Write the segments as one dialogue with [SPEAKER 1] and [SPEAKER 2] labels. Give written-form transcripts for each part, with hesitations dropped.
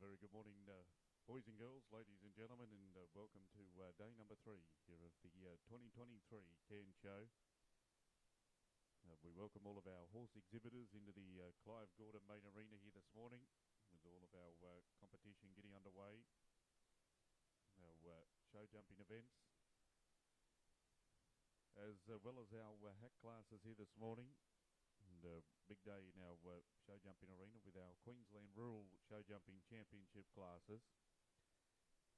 [SPEAKER 1] Very good morning, boys and girls, ladies and gentlemen, and welcome to day number 3 here of the 2023 Cairns Show. We welcome all of our horse exhibitors into the Clive Gordon Main Arena here this morning, with all of our competition getting underway, our show jumping events, as well as our hack classes here this morning. And big day in our show jumping arena with our Queensland Rural Show Jumping Championship classes.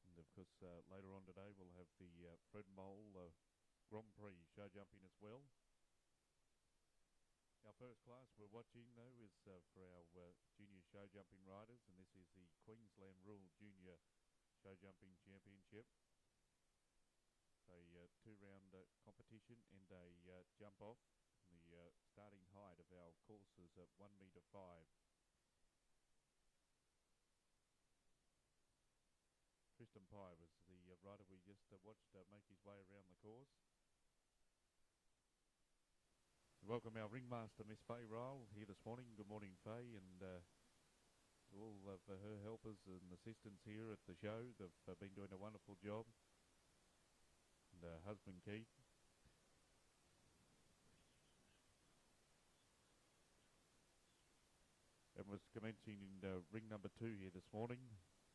[SPEAKER 1] And of course, later on today we'll have the Fred Mole Grand Prix show jumping as well. Our first class we're watching though is for our junior show jumping riders, and this is the Queensland Rural Junior Show Jumping Championship. It's a 2-round competition and a jump off. The starting height of our course is at 1.5 metre. Tristan Pye was the rider we just watched make his way around the course. Welcome our ringmaster, Miss Faye Ryle, here this morning. Good morning, Faye, and to all of her helpers and assistants here at the show. They've been doing a wonderful job. And husband Keith. And was commencing in ring number 2 here this morning,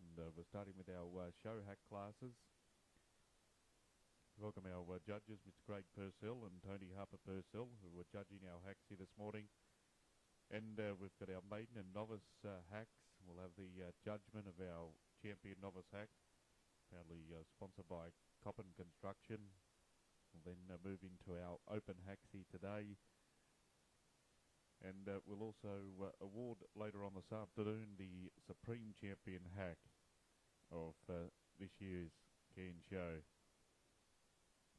[SPEAKER 1] and we're starting with our show hack classes. Welcome our judges, Mr. Craig Purcell and Tony Harper Purcell, who are judging our hacks here this morning. And we've got our maiden and novice hacks. We'll have the judgment of our champion novice hack, proudly sponsored by Coppin Construction. We'll then move into our open hacks here today. And we'll also award later on this afternoon the Supreme Champion hack of this year's Cairns Show.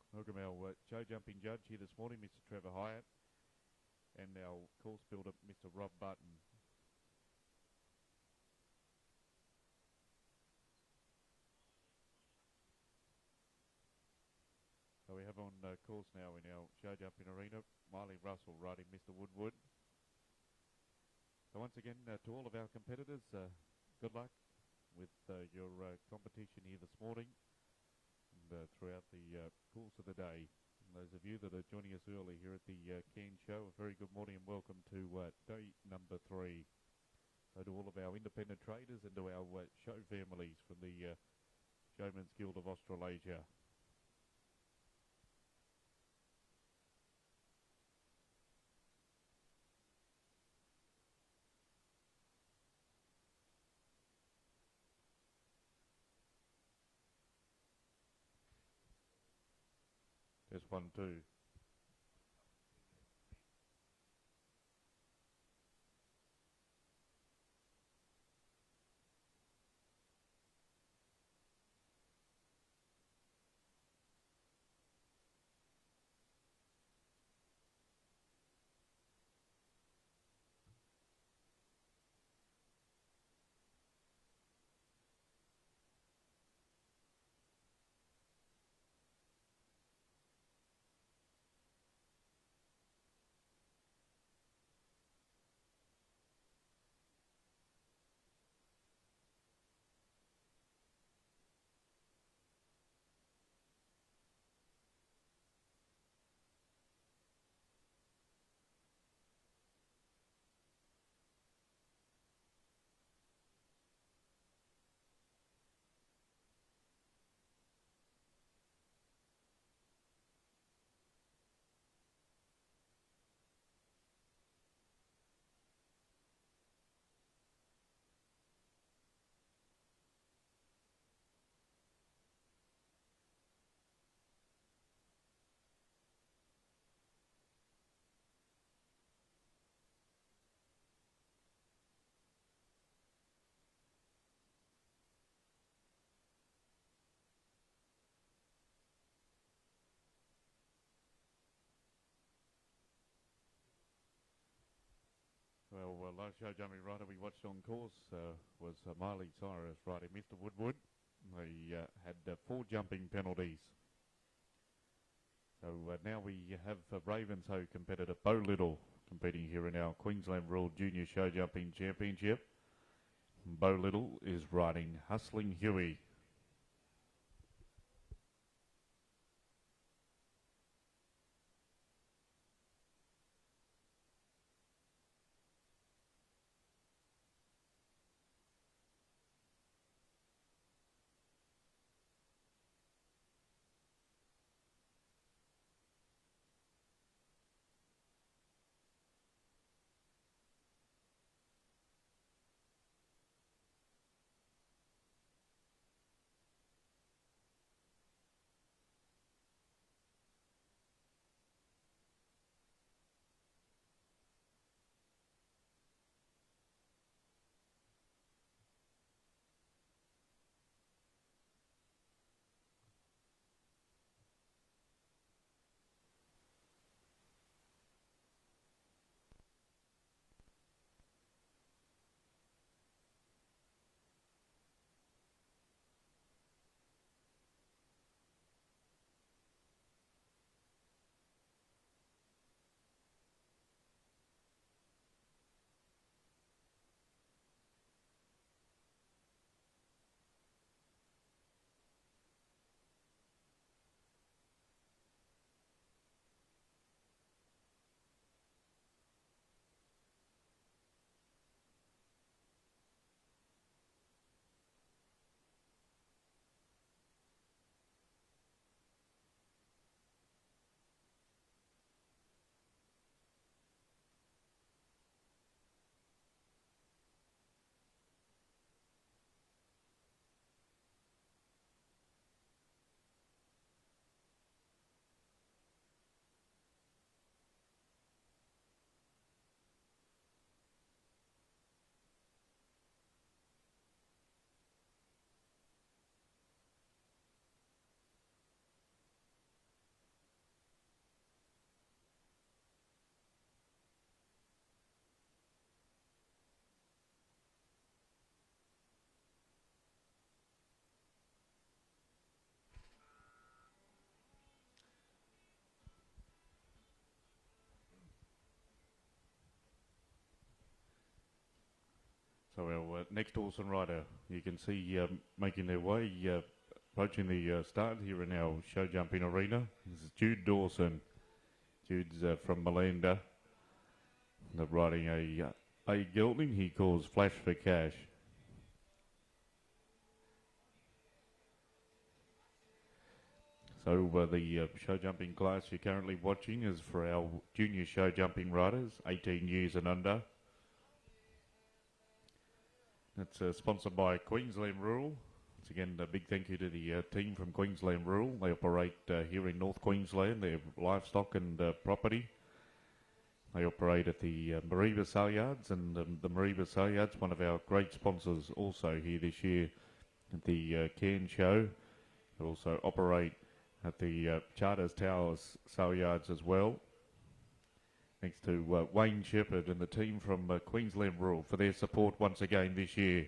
[SPEAKER 1] Welcome our show jumping judge here this morning, Mr. Trevor Hyatt, and our course builder, Mr. Rob Button. So we have on course now in our show jumping arena, Miley Russell riding Mr. Woodward. So once again, to all of our competitors, good luck with your competition here this morning and throughout the course of the day. And those of you that are joining us early here at the Cairns Show, a very good morning and welcome to day number 3. So to all of our independent traders and to our show families from the Showman's Guild of Australasia. There's 1, 2. Well, last show jumping rider we watched on course was Miley Cyrus riding Mr. Woodward. They had 4 jumping penalties. So now we have Ravenshoe competitor Bo Little competing here in our Queensland Rural Junior Show Jumping Championship. Bo Little is riding Hustling Huey. So our next Dawson rider, you can see making their way, approaching the start here in our show jumping arena. This is Jude Dawson. Jude's from Melinda. They're riding a gelding he calls Flash for Cash. So the show jumping class you're currently watching is for our junior show jumping riders, 18 years and under. It's sponsored by Queensland Rural. Once again, a big thank you to the team from Queensland Rural. They operate here in North Queensland. They have livestock and property. They operate at the Mareeba Sale Yards, and the Mareeba Sale Yards, one of our great sponsors also here this year at the Cairns Show. They also operate at the Charters Towers Sale Yards as well. Thanks to Wayne Shepherd and the team from Queensland Rural for their support once again this year.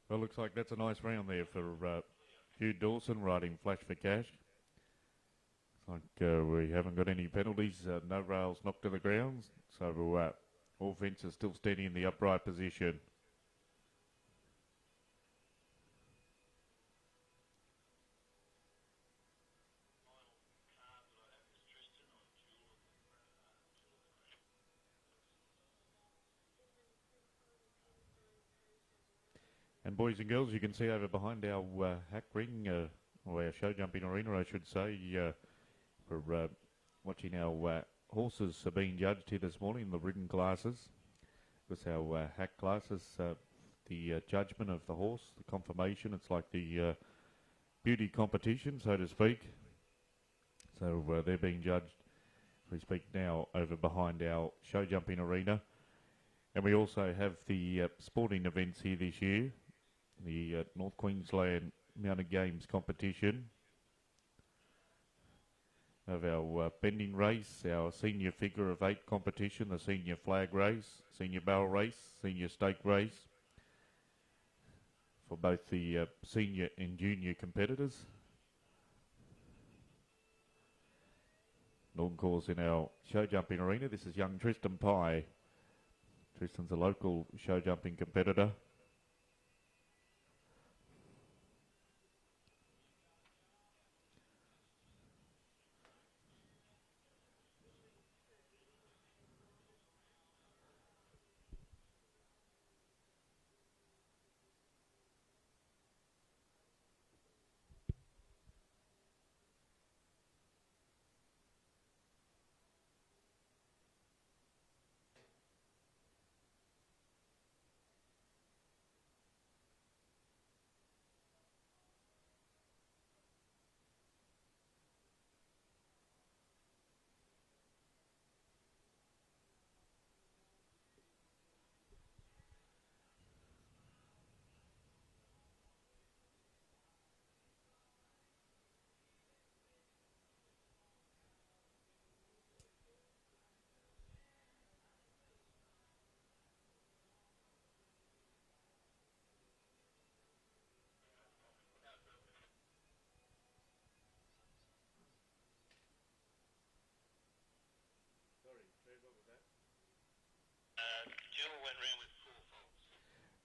[SPEAKER 1] Well, looks like that's a nice round there for Jude Dawson riding Flash for Cash. Looks like we haven't got any penalties, no rails knocked to the ground, so all fences still steady in the upright position. And boys and girls, you can see over behind our hack ring, or our show jumping arena, I should say, we're watching our horses being judged here this morning in the ridden classes. With our hack classes, the judgment of the horse, the confirmation, it's like the beauty competition, so to speak. So they're being judged, we speak now, over behind our show jumping arena. And we also have the sporting events here this year, the North Queensland Mounted Games competition. Of our bending race, our senior figure of 8 competition, the senior flag race, senior barrel race, senior stake race for both the senior and junior competitors. Northern course in our show jumping arena. This is young Tristan Pye. Tristan's a local show jumping competitor.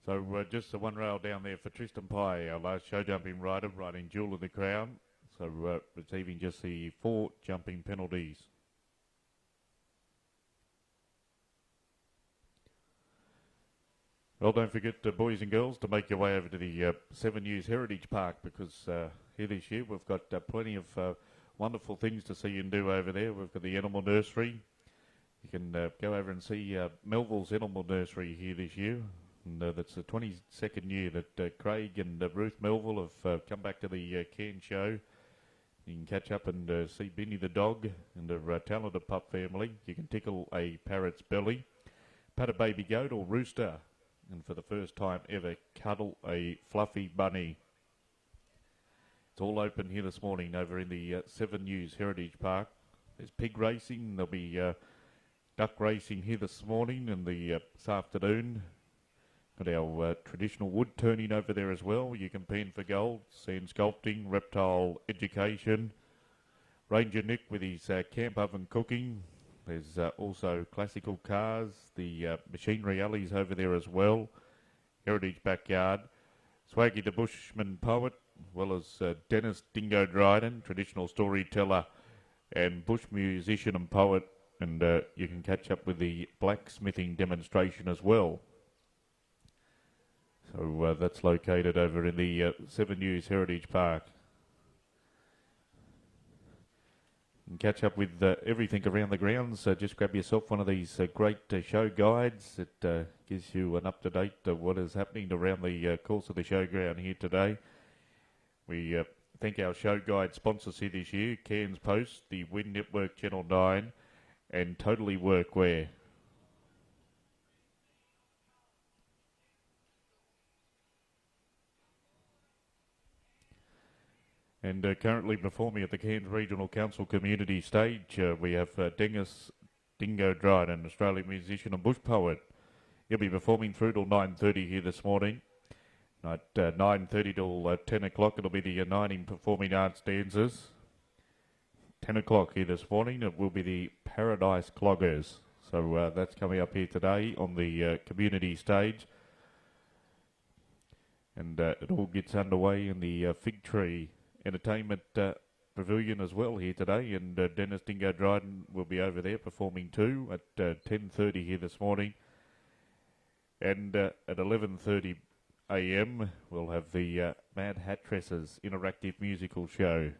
[SPEAKER 1] So just the one rail down there for Tristan Pye, our last show jumping rider, riding Jewel of the Crown. So receiving just the 4 jumping penalties. Well, don't forget, boys and girls, to make your way over to the 7 News Heritage Park, because here this year we've got plenty of wonderful things to see and do over there. We've got the Animal Nursery. You can go over and see Melville's Animal Nursery here this year. And that's the 22nd year that Craig and Ruth Melville have come back to the Cairns show. You can catch up and see Benny the dog and the talented pup family. You can tickle a parrot's belly, pat a baby goat or rooster, and for the first time ever, cuddle a fluffy bunny. It's all open here this morning over in the 7 News Heritage Park. There's pig racing. There'll be duck racing here this morning and this afternoon. Got our traditional wood turning over there as well. You can pen for gold, sand sculpting, reptile education. Ranger Nick with his camp oven cooking. There's also classical cars, the machinery alleys over there as well. Heritage backyard. Swaggy the Bushman poet, as well as Dennis Dingo Dryden, traditional storyteller and bush musician and poet. And you can catch up with the blacksmithing demonstration as well. So that's located over in the 7 News Heritage Park. And catch up with everything around the grounds. Just grab yourself one of these great show guides. It gives you an up-to-date what is happening around the course of the showground here today. We thank our show guide sponsors here this year, Cairns Post, the Wind Network Channel 9, and Totally Workwear. And currently performing at the Cairns Regional Council Community Stage, we have Dennis Dingo Dryden, an Australian musician and bush poet. He'll be performing through till 9:30 here this morning. At 9:30 till 10 o'clock, it'll be the Uniting Performing Arts Dancers. 10 o'clock here this morning, it will be the Paradise Cloggers. So that's coming up here today on the community stage. And it all gets underway in the Fig Tree Entertainment Pavilion as well here today, and Dennis Dingo Dryden will be over there performing too at 10:30 here this morning. And at 11:30 a.m. we'll have the Mad Hattresses interactive musical show.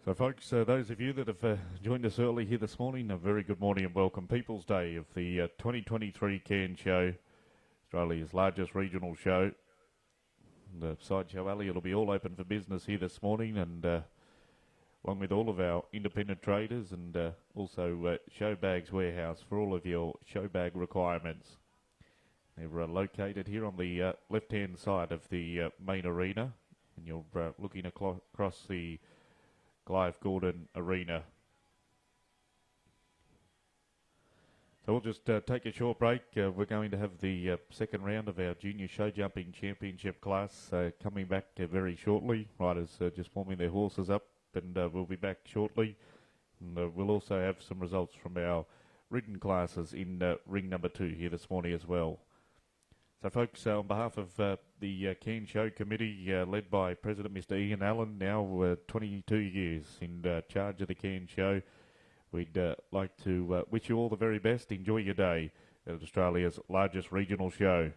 [SPEAKER 1] So folks, those of you that have joined us early here this morning, a very good morning and welcome. People's Day of the 2023 Cairns Show. Australia's largest regional show. The Sideshow Alley, it'll be all open for business here this morning, and along with all of our independent traders, and also Show Bags Warehouse for all of your show bag requirements. They're located here on the left-hand side of the main arena, and you're looking across the Clive Gordon Arena. So we'll just take a short break. We're going to have the second round of our Junior Show Jumping Championship class coming back very shortly. Riders just warming their horses up, and we'll be back shortly. And we'll also have some results from our ridden classes in ring number 2 here this morning as well. So folks, on behalf of the Cairns Show Committee, led by President Mr. Ian Allen, now 22 years in charge of the Cairns Show, we'd like to wish you all the very best. Enjoy your day at Australia's largest regional show.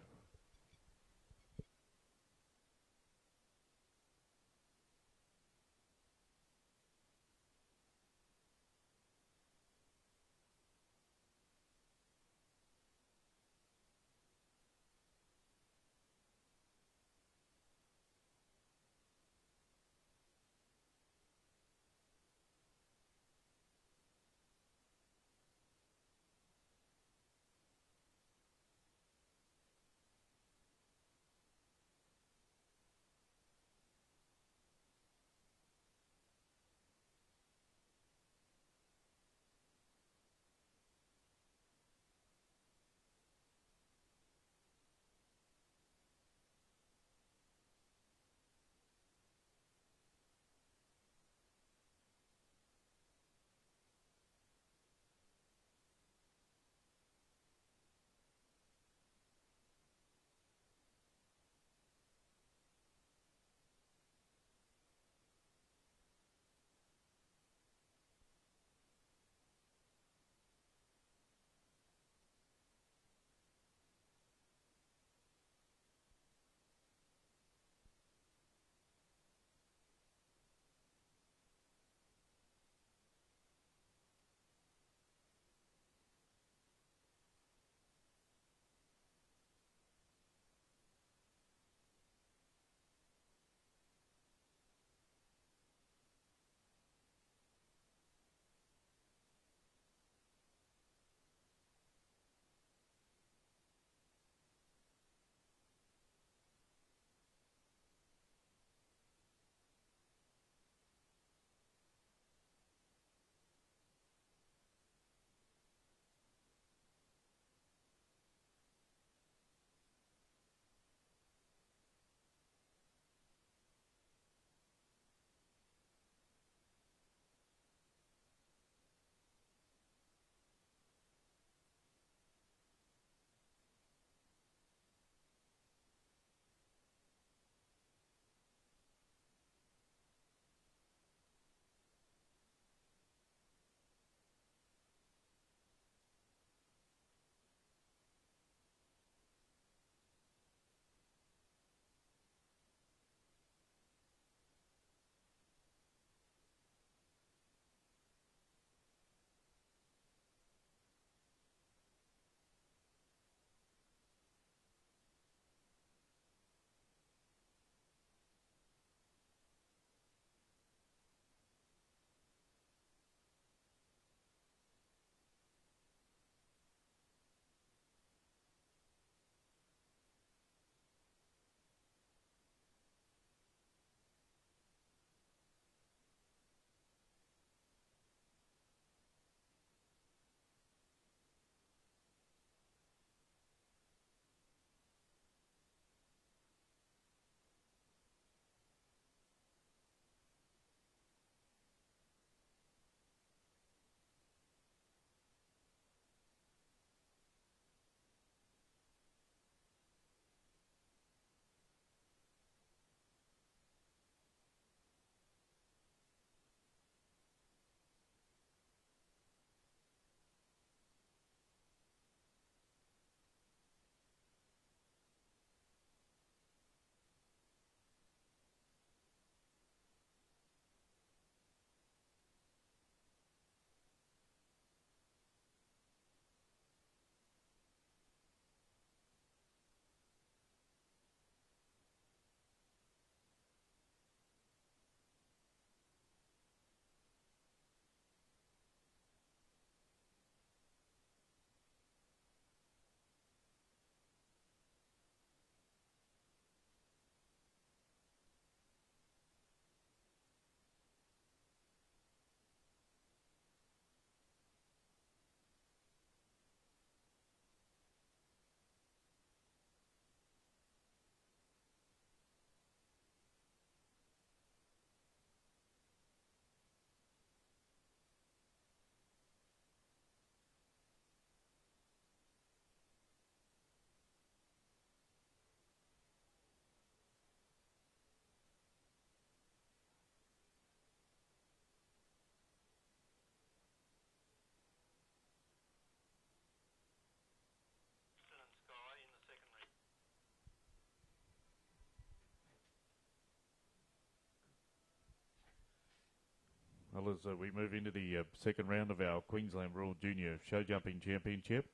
[SPEAKER 1] as we move into the second round of our Queensland Royal Junior Show Jumping Championship.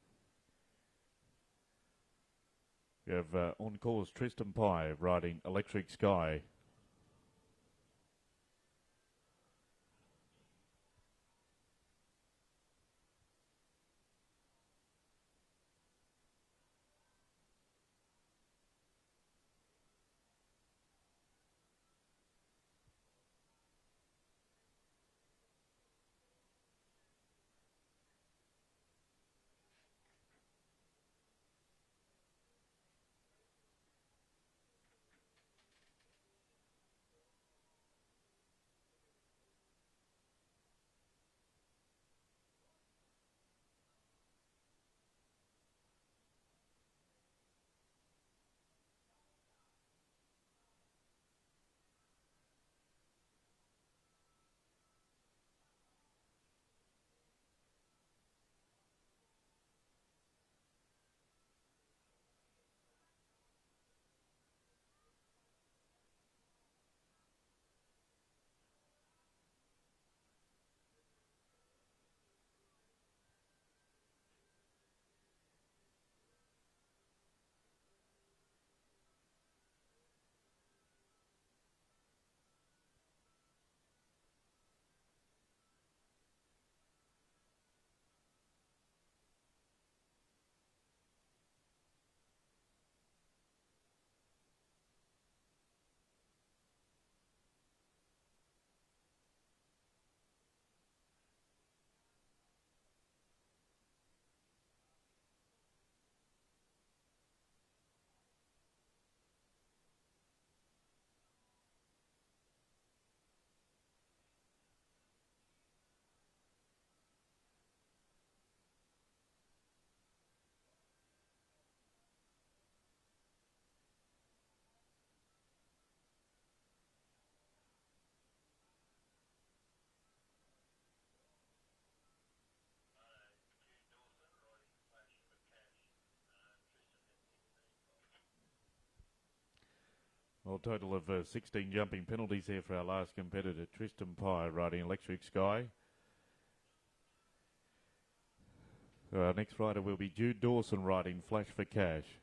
[SPEAKER 1] We have on course Tristan Pye riding Electric Sky. Well, total of 16 jumping penalties there for our last competitor, Tristan Pye, riding Electric Sky. Our next rider will be Jude Dawson, riding Flash for Cash.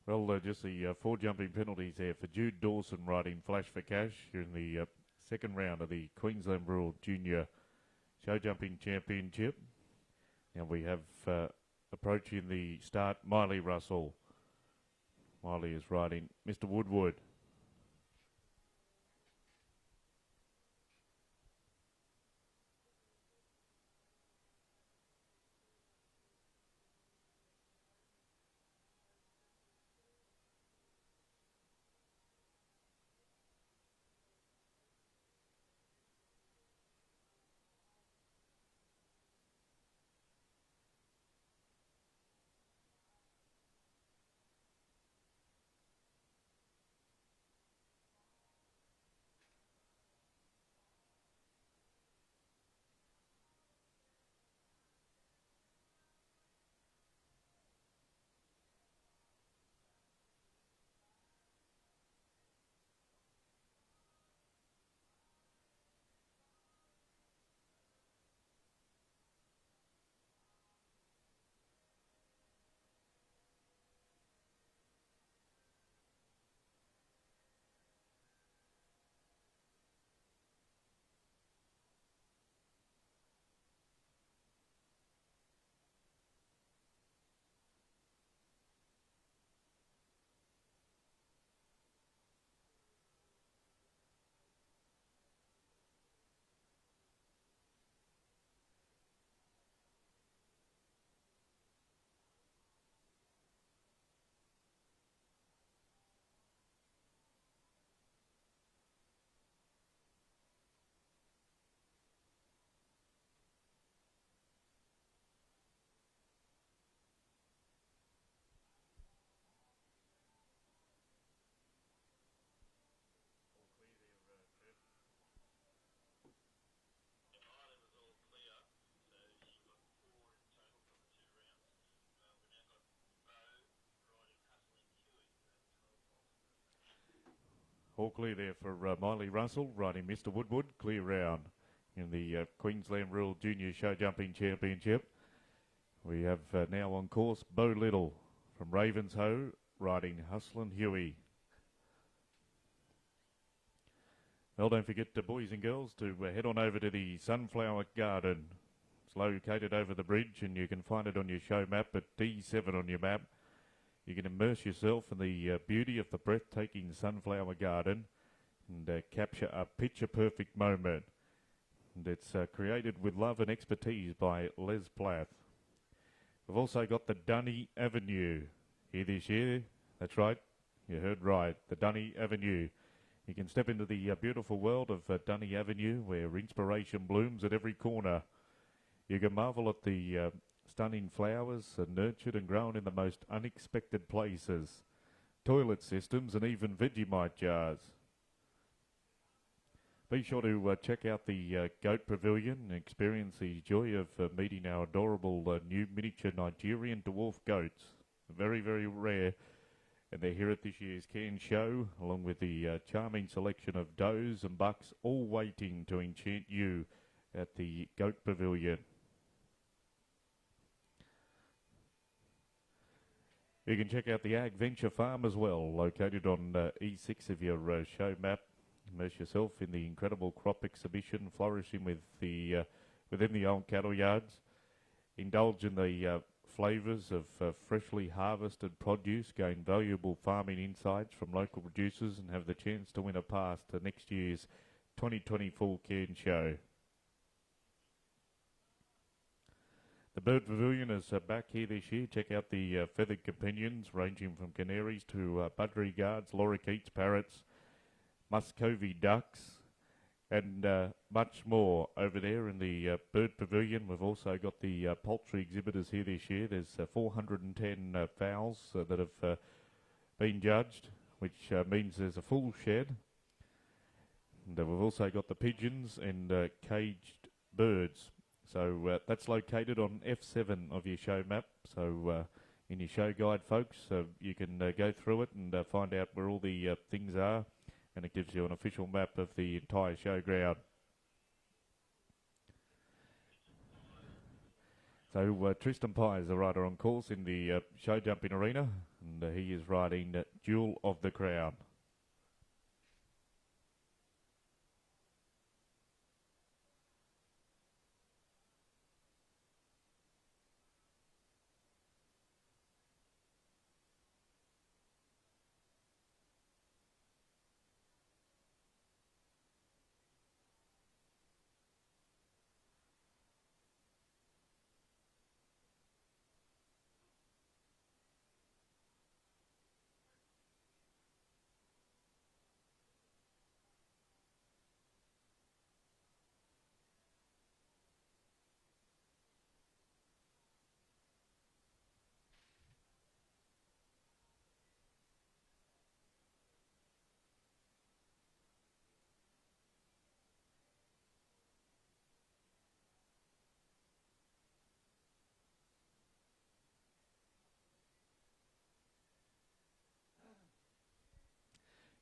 [SPEAKER 1] Well, just the 4 jumping penalties there for Jude Dawson riding Flash for Cash in the second round of the Queensland Rural Junior Show Jumping Championship. And we have approaching the start, Miley Russell. Miley is riding Mr. Woodward. All clear there for Miley Russell riding Mr. Woodward. Clear round in the Queensland Rural Junior Show Jumping Championship. We have now on course Bo Little from Ravenshoe riding Hustlin' Huey. Well, don't forget, boys and girls, to head on over to the Sunflower Garden. It's located over the bridge, and you can find it on your show map at D7 on your map. You can immerse yourself in the beauty of the breathtaking Sunflower Garden and capture a picture-perfect moment. And it's created with love and expertise by Les Plath. We've also got the Dunny Avenue here this year. That's right, you heard right, the Dunny Avenue. You can step into the beautiful world of Dunny Avenue, where inspiration blooms at every corner. You can marvel at the stunning flowers nurtured and grown in the most unexpected places, toilet systems and even Vegemite jars. Be sure to check out the Goat Pavilion and experience the joy of meeting our adorable new miniature Nigerian dwarf goats. Very, very rare, and they're here at this year's Cairns show, along with the charming selection of does and bucks, all waiting to enchant you at the Goat Pavilion. You can check out the Ag Venture Farm as well, located on E6 of your show map. Immerse yourself in the incredible crop exhibition flourishing with the within the old cattle yards. Indulge in the flavours of freshly harvested produce, gain valuable farming insights from local producers, and have the chance to win a pass to next year's 2024 Cairns show. The Bird Pavilion is back here this year. Check out the feathered companions ranging from canaries to budgerigars, lorikeets, parrots, Muscovy ducks, and much more over there in the Bird Pavilion. We've also got the poultry exhibitors here this year. There's 410 fowls that have been judged, which means there's a full shed. And we've also got the pigeons and caged birds. So that's located on F7 of your show map. So in your show guide, folks, you can go through it and find out where all the things are, and it gives you an official map of the entire showground. So Tristan Pye is the rider on course in the show jumping arena, and he is riding Jewel of the Crown.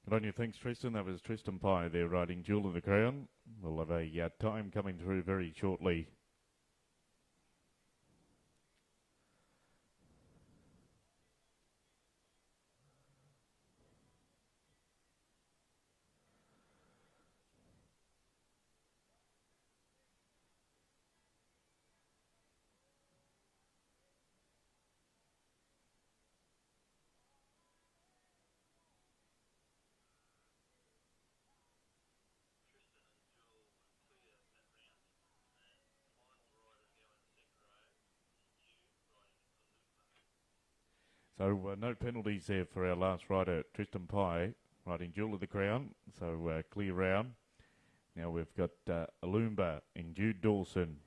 [SPEAKER 1] Good on you, thanks Tristan. That was Tristan Pye there riding Jewel of the Crown. We'll have a time coming through very shortly. So no penalties there for our last rider, Tristan Pye, riding Jewel of the Crown. So clear round. Now we've got Alumba and Jude Dawson.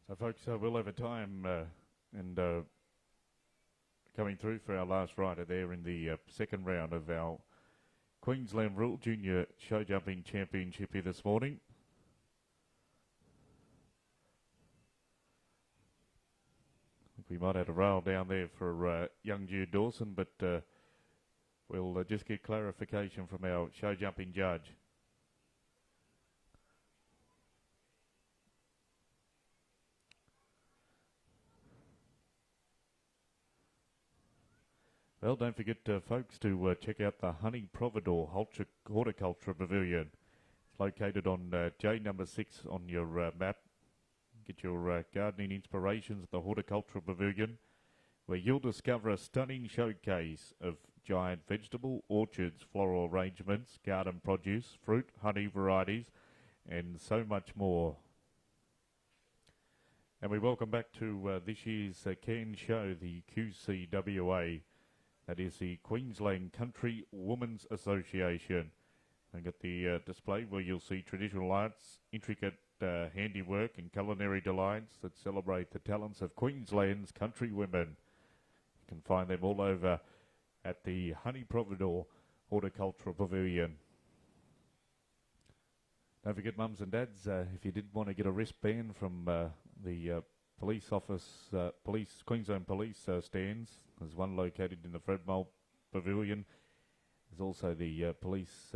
[SPEAKER 1] So folks, we'll have a time and coming through for our last rider there in the second round of our Queensland Rural Junior Show Jumping Championship here this morning. I think we might have a rail down there for young Jude Dawson, but we'll just get clarification from our show jumping judge. Well, don't forget, folks, to check out the Honey Providore Horticulture Pavilion. It's located on J number 6 on your map. Get your gardening inspirations at the Horticulture Pavilion, where you'll discover a stunning showcase of giant vegetable orchards, floral arrangements, garden produce, fruit, honey varieties, and so much more. And we welcome back to this year's Cairns show, the QCWA. That is the Queensland Country Women's Association. And got the display where you'll see traditional arts, intricate handiwork and culinary delights that celebrate the talents of Queensland's country women. You can find them all over at the Honey Providore Horticultural Pavilion. Don't forget, mums and dads, if you did want to get a wristband from the police office, Queensland Police stands, there's one located in the Fred Moult Pavilion. There's also the police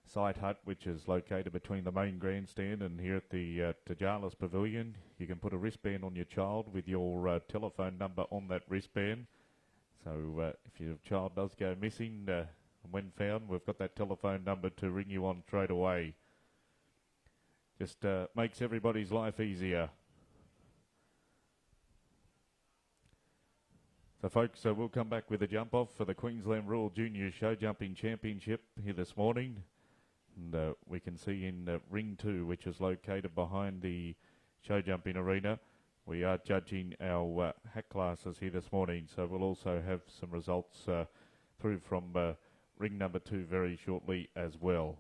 [SPEAKER 1] site hut, which is located between the main grandstand and here at the Tajalis Pavilion. You can put a wristband on your child with your telephone number on that wristband. So if your child does go missing, and when found, we've got that telephone number to ring you on straight away. Just makes everybody's life easier. So, folks, we'll come back with a jump-off for the Queensland Rural Junior Show Jumping Championship here this morning. And we can see in Ring 2, which is located behind the show jumping arena, we are judging our hack classes here this morning. So we'll also have some results through from ring number 2 very shortly as well.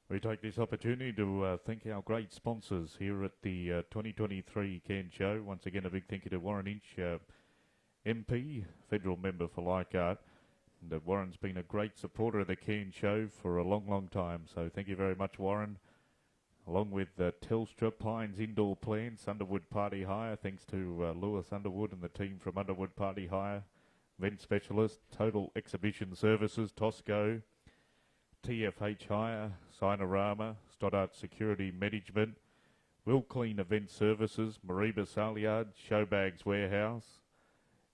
[SPEAKER 1] We take this opportunity to thank our great sponsors here at the 2023 Cairns Show. Once again, a big thank you to Warren Inch, MP, Federal Member for Leichhardt. And Warren's been a great supporter of the Cairns Show for a long, long time. So thank you very much, Warren. Along with Telstra, Pines Indoor Plants, Underwood Party Hire, thanks to Lewis Underwood and the team from Underwood Party Hire, Event Specialist, Total Exhibition Services, Tosco, TFH Hire, Sinorama, Stoddart Security Management, Will Clean Event Services, Mariba Salyard, Showbags Warehouse,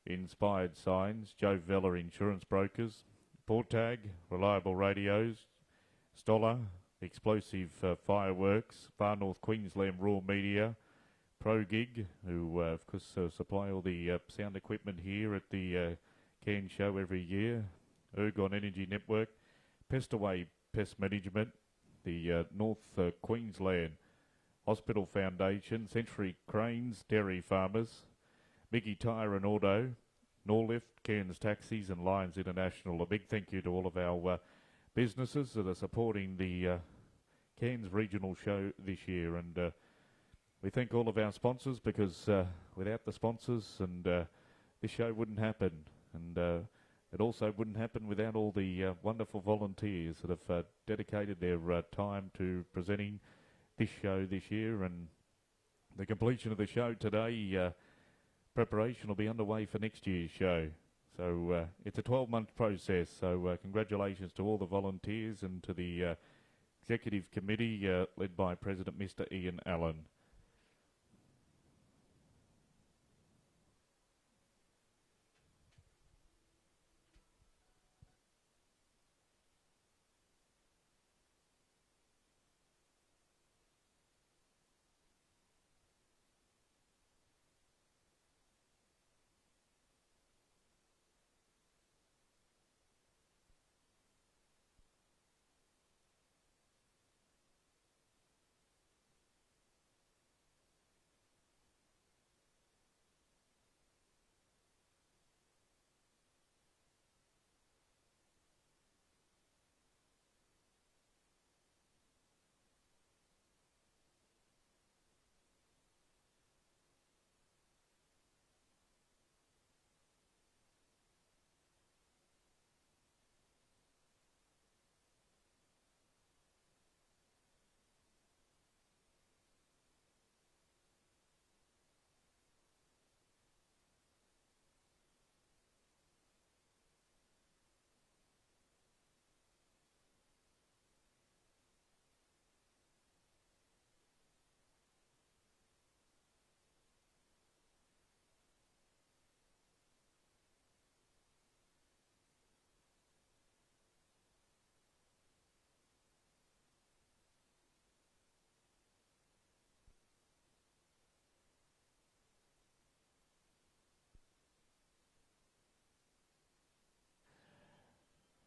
[SPEAKER 1] Inspired Signs, Joe Vella Insurance Brokers, Portag, Reliable Radios, Stoller, Explosive Fireworks, Far North Queensland Raw Media, ProGig, who of course supply all the sound equipment here at the Cairns Show every year, Ergon Energy Network, Pestaway Pest Management, the North Queensland Hospital Foundation, Century Cranes, Dairy Farmers, Mickey Tyre and Auto, Norlift, Cairns Taxis and Lions International. A big thank you to all of our businesses that are supporting the Cairns Regional Show this year. And we thank all of our sponsors because without the sponsors and this show wouldn't happen. And it also wouldn't happen without all the wonderful volunteers that have dedicated their time to presenting this show this year. And the completion of the show today, preparation will be underway for next year's show. So it's a 12-month process. So congratulations to all the volunteers and to the executive committee led by President Mr. Ian Allen.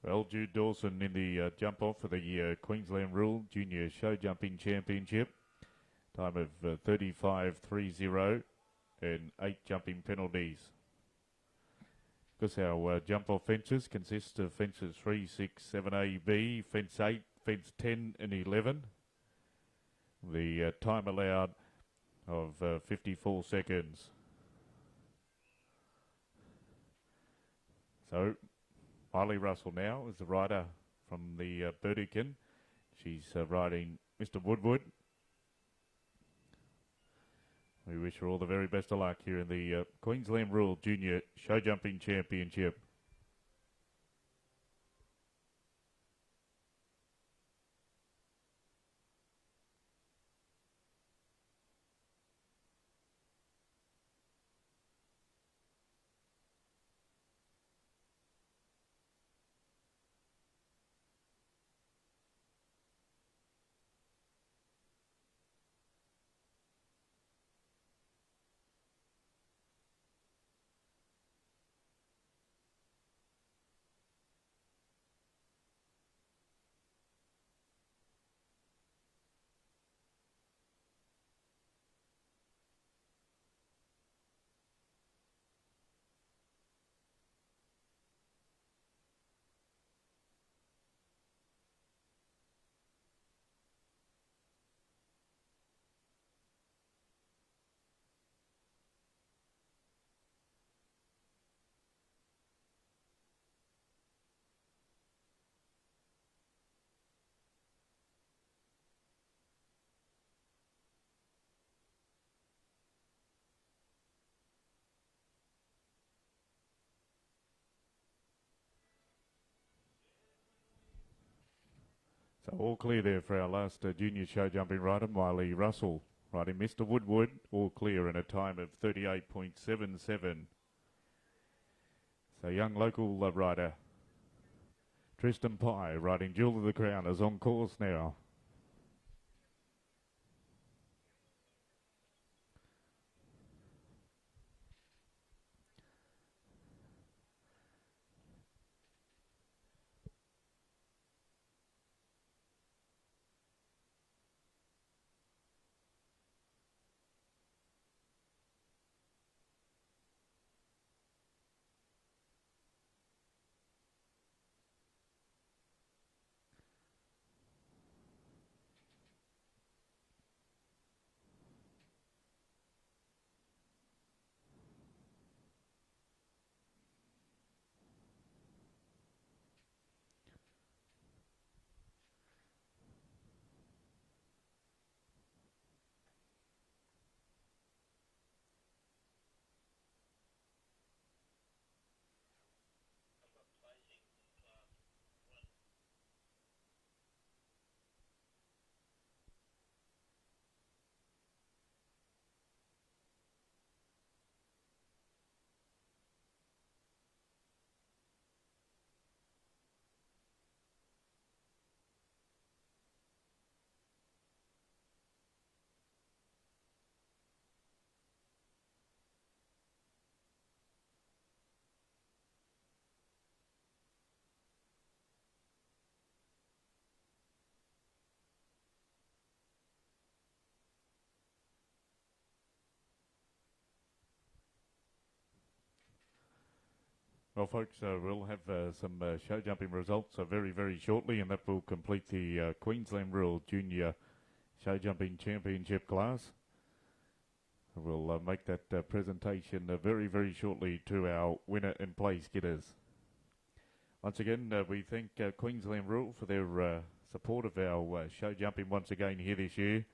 [SPEAKER 1] Well, Jude Dawson in the jump-off for the Queensland Rural Junior Show Jumping Championship. Time of 35.30 and 8 jumping penalties. Because our jump-off fences consist of fences 3, 6, 7A, B, fence 8, fence 10 and 11. The time allowed of 54 seconds. So, Miley Russell now is the rider from the Burdekin. She's riding Mr. Woodward. We wish her all the very best of luck here in the Queensland Rural Junior Show Jumping Championship. So all clear there for our last junior show jumping rider, Miley Russell, riding Mr. Woodward, all clear in a time of 38.77. So young local rider, Tristan Pye, riding Jewel of the Crown, is on course now. Well, folks, we'll have some show jumping results very, very shortly, and that will complete the Queensland Rural Junior Show Jumping Championship class. We'll make that presentation very, very shortly to our winner and place getters. Once again, we thank Queensland Rural for their support of our show jumping once again here this year.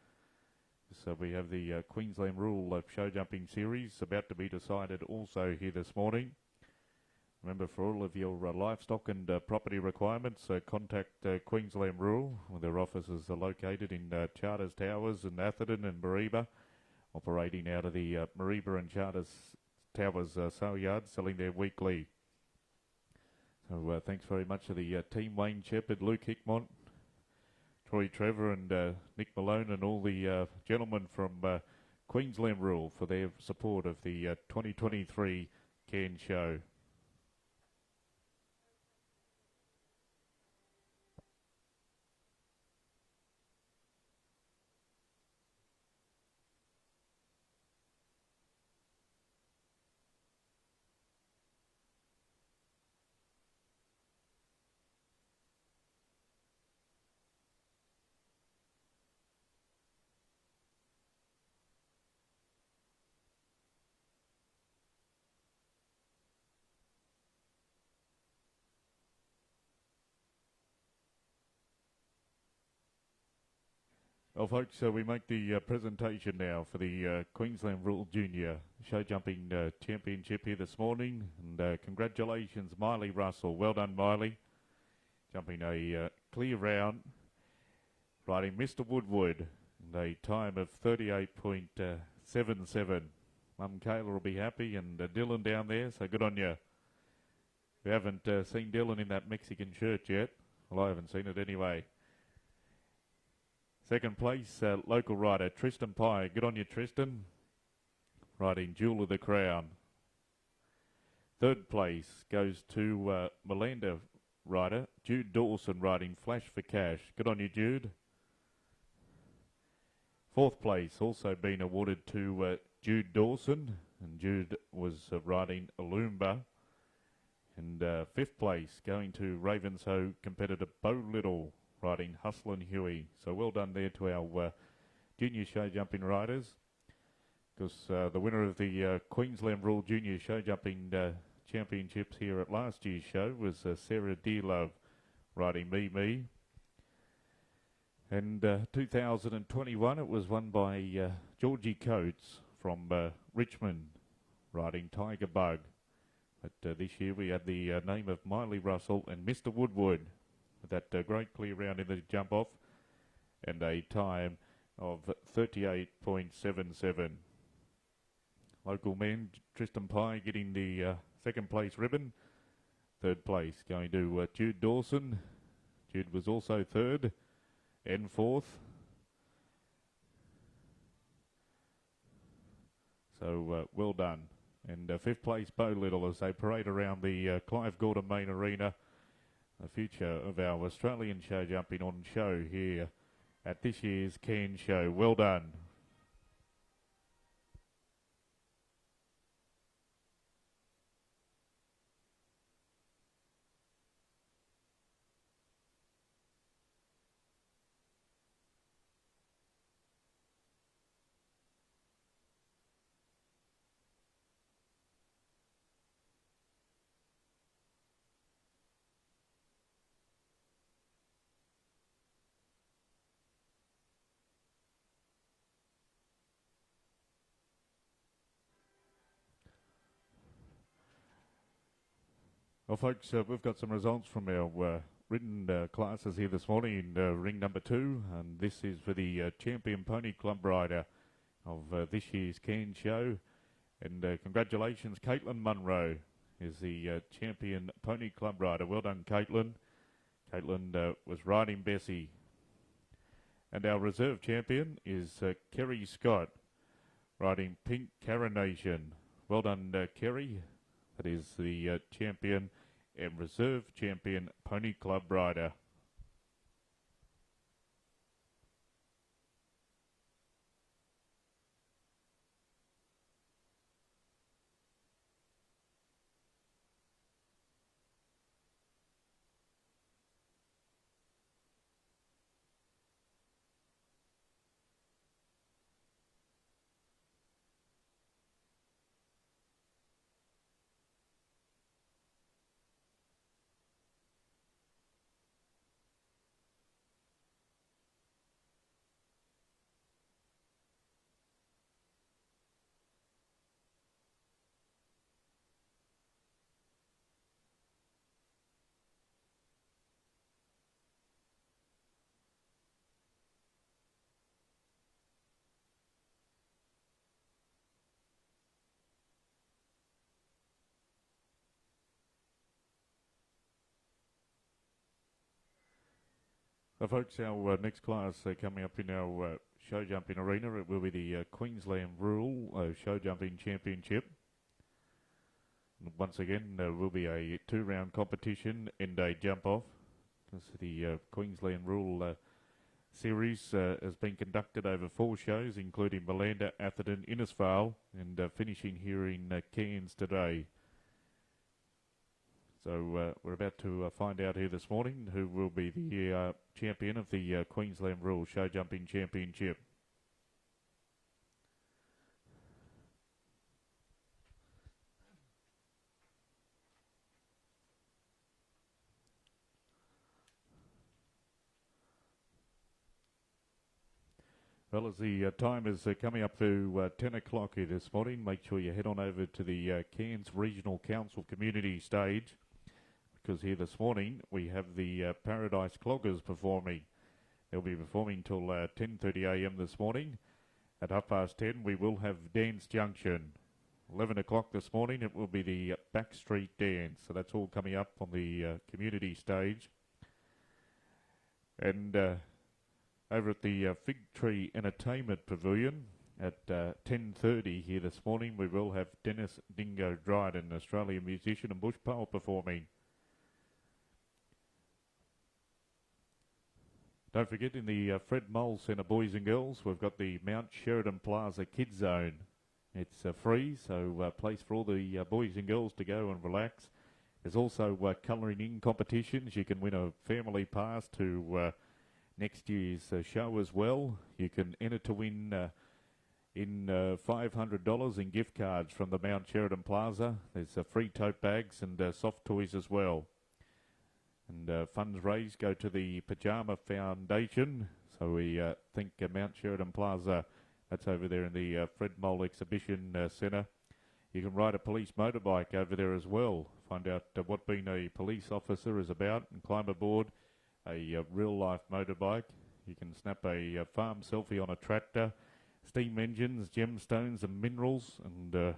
[SPEAKER 1] So we have the Queensland Rural Show Jumping Series about to be decided also here this morning. Remember, for all of your livestock and property requirements, contact Queensland Rural. Their offices are located in Charters Towers in Atherton and Mareeba, operating out of the Mareeba and Charters Towers sale yard, selling their weekly. So thanks very much to the team, Wayne Shepherd, Luke Hickmont, Troy Trevor and Nick Malone, and all the gentlemen from Queensland Rural for their support of the 2023 Cairns Show. Well, folks, we make the presentation now for the Queensland Rural Junior Show Jumping Championship here this morning. And congratulations, Miley Russell. Well done, Miley. Jumping a clear round, riding Mr. Woodward, and a time of 38.77. Mum Kayla will be happy, and Dylan down there, so good on you. We haven't seen Dylan in that Mexican shirt yet. Well, I haven't seen it anyway. Second place, local rider Tristan Pye. Good on you, Tristan. Riding Jewel of the Crown. Third place goes to Melinda rider Jude Dawson, riding Flash for Cash. Good on you, Jude. Fourth place also been awarded to Jude Dawson, and Jude was riding Alumba. And fifth place going to Ravenshoe competitor Bo Little, riding Hustle and Huey. So well done there to our junior show jumping riders. Because the winner of the Queensland Rural Junior Show Jumping Championships here at last year's show was Sarah Dearlove, riding Me. And 2021 it was won by Georgie Coates from Richmond, riding Tiger Bug. But this year we had the name of Miley Russell and Mr. Woodward, with that great clear round in the jump off, and a time of 38.77. Local man Tristan Pye getting the second place ribbon. Third place going to Jude Dawson. Jude was also third and fourth. So well done. And fifth place Bo Little as they parade around the Clive Gordon main arena. The future of our Australian show jumping on show here at this year's Cairns Show. Well done. Well, folks, we've got some results from our written classes here this morning in ring number 2, and this is for the champion pony club rider of this year's Cairns Show. And congratulations, Caitlin Munro is the champion pony club rider. Well done, Caitlin. Caitlin was riding Bessie. And our reserve champion is Kerry Scott, riding Pink Carination. Well done, Kerry. That is the champion and reserve champion pony club rider. Folks, our next class coming up in our show jumping arena, it will be the Queensland Rural Show Jumping Championship. And once again, will be a 2-round competition and a jump off. The Queensland Rural series has been conducted over 4 shows, including Malanda, Atherton, Innisfail, and finishing here in Cairns today. So we're about to find out here this morning who will be the champion of the Queensland Rural Show Jumping Championship. Well, as the time is coming up to 10 o'clock here this morning, make sure you head on over to the Cairns Regional Council community stage, because here this morning we have the Paradise Cloggers performing. They'll be performing till 10:30 a.m. this morning. At 10:30 we will have Dance Junction. 11 o'clock this morning it will be the Backstreet Dance. So that's all coming up on the community stage. And over at the Fig Tree Entertainment Pavilion at 10:30 here this morning, we will have Dennis Dingo Dryden, Australian musician and bush poet, performing. Don't forget, in the Fred Mole Centre, boys and girls, we've got the Mount Sheridan Plaza Kids Zone. It's free, so a place for all the boys and girls to go and relax. There's also colouring in competitions. You can win a family pass to next year's show as well. You can enter to win $500 in gift cards from the Mount Sheridan Plaza. There's free tote bags and soft toys as well. And funds raised go to the Pajama Foundation. So we think Mount Sheridan Plaza, that's over there in the Fred Mole Exhibition Centre. You can ride a police motorbike over there as well. Find out what being a police officer is about and climb aboard a real-life motorbike. You can snap a farm selfie on a tractor, steam engines, gemstones and minerals. And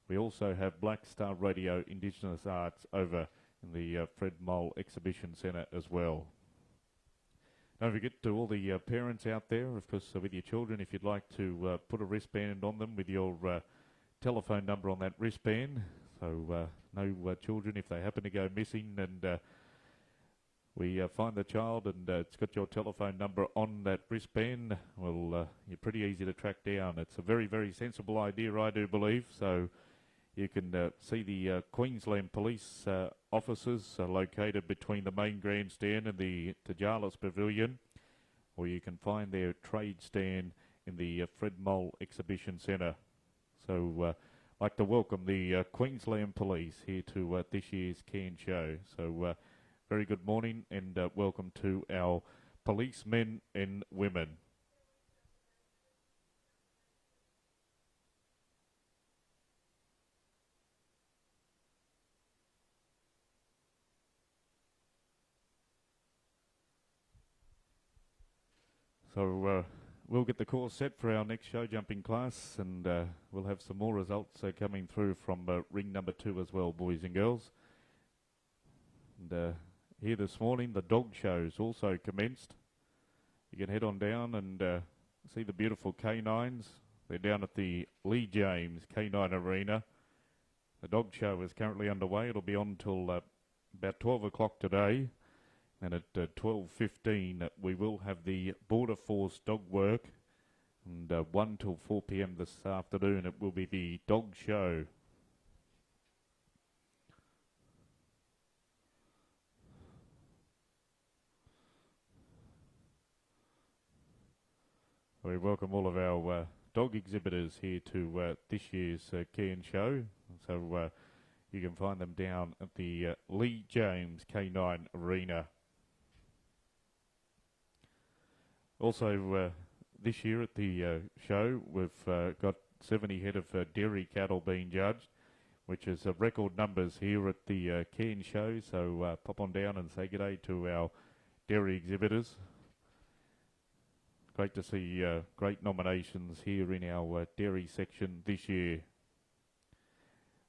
[SPEAKER 1] we also have Black Star Radio Indigenous Arts over in the Fred Mole Exhibition Centre as well. Don't forget to all the parents out there, of course, with your children, if you'd like to put a wristband on them with your telephone number on that wristband. So no children, if they happen to go missing and we find the child and it's got your telephone number on that wristband, well, you're pretty easy to track down. It's a very, very sensible idea, I do believe. So you can see the Queensland Police officers located between the main grandstand and the Tajalas Pavilion, or you can find their trade stand in the Fred Mole Exhibition Centre. So I'd like to welcome the Queensland Police here to this year's Cairns show. So very good morning and welcome to our policemen and women. So we'll get the course set for our next show jumping class, and we'll have some more results coming through from ring number 2 as well, boys and girls. And here this morning, the dog show's also commenced. You can head on down and see the beautiful canines. They're down at the Lee James Canine Arena. The dog show is currently underway. It'll be on till about 12 o'clock today. And at 12:15 we will have the Border Force dog work. And 1 till 4 p.m. this afternoon it will be the dog show. We welcome all of our dog exhibitors here to this year's Cairns show. So you can find them down at the Lee James Canine Arena. Also this year at the show we've got 70 head of dairy cattle being judged, which is record numbers here at the Cairns show. So pop on down and say g'day to our dairy exhibitors. Great to see great nominations here in our dairy section this year.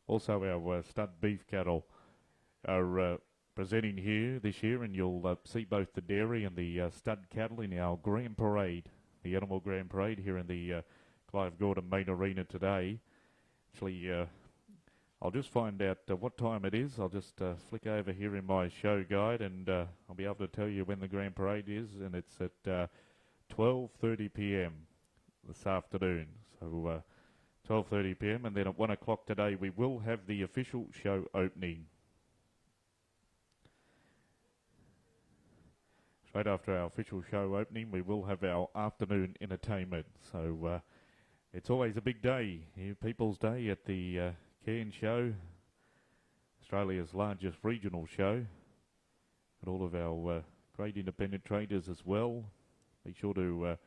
[SPEAKER 1] Also our stud beef cattle are presenting here this year, and you'll see both the dairy and the stud cattle in our Grand Parade, the Animal Grand Parade here in the Clive Gordon Main Arena today. Actually, I'll just find out what time it is. I'll just flick over here in my show guide and I'll be able to tell you when the Grand Parade is, and it's at 12:30 p.m. this afternoon. So 12:30 p.m. and then at 1 o'clock today we will have the official show opening. Straight after our official show opening we will have our afternoon entertainment. So it's always a big day, People's Day at the Cairns show, Australia's largest regional show. And all of our great independent traders as well. Be sure to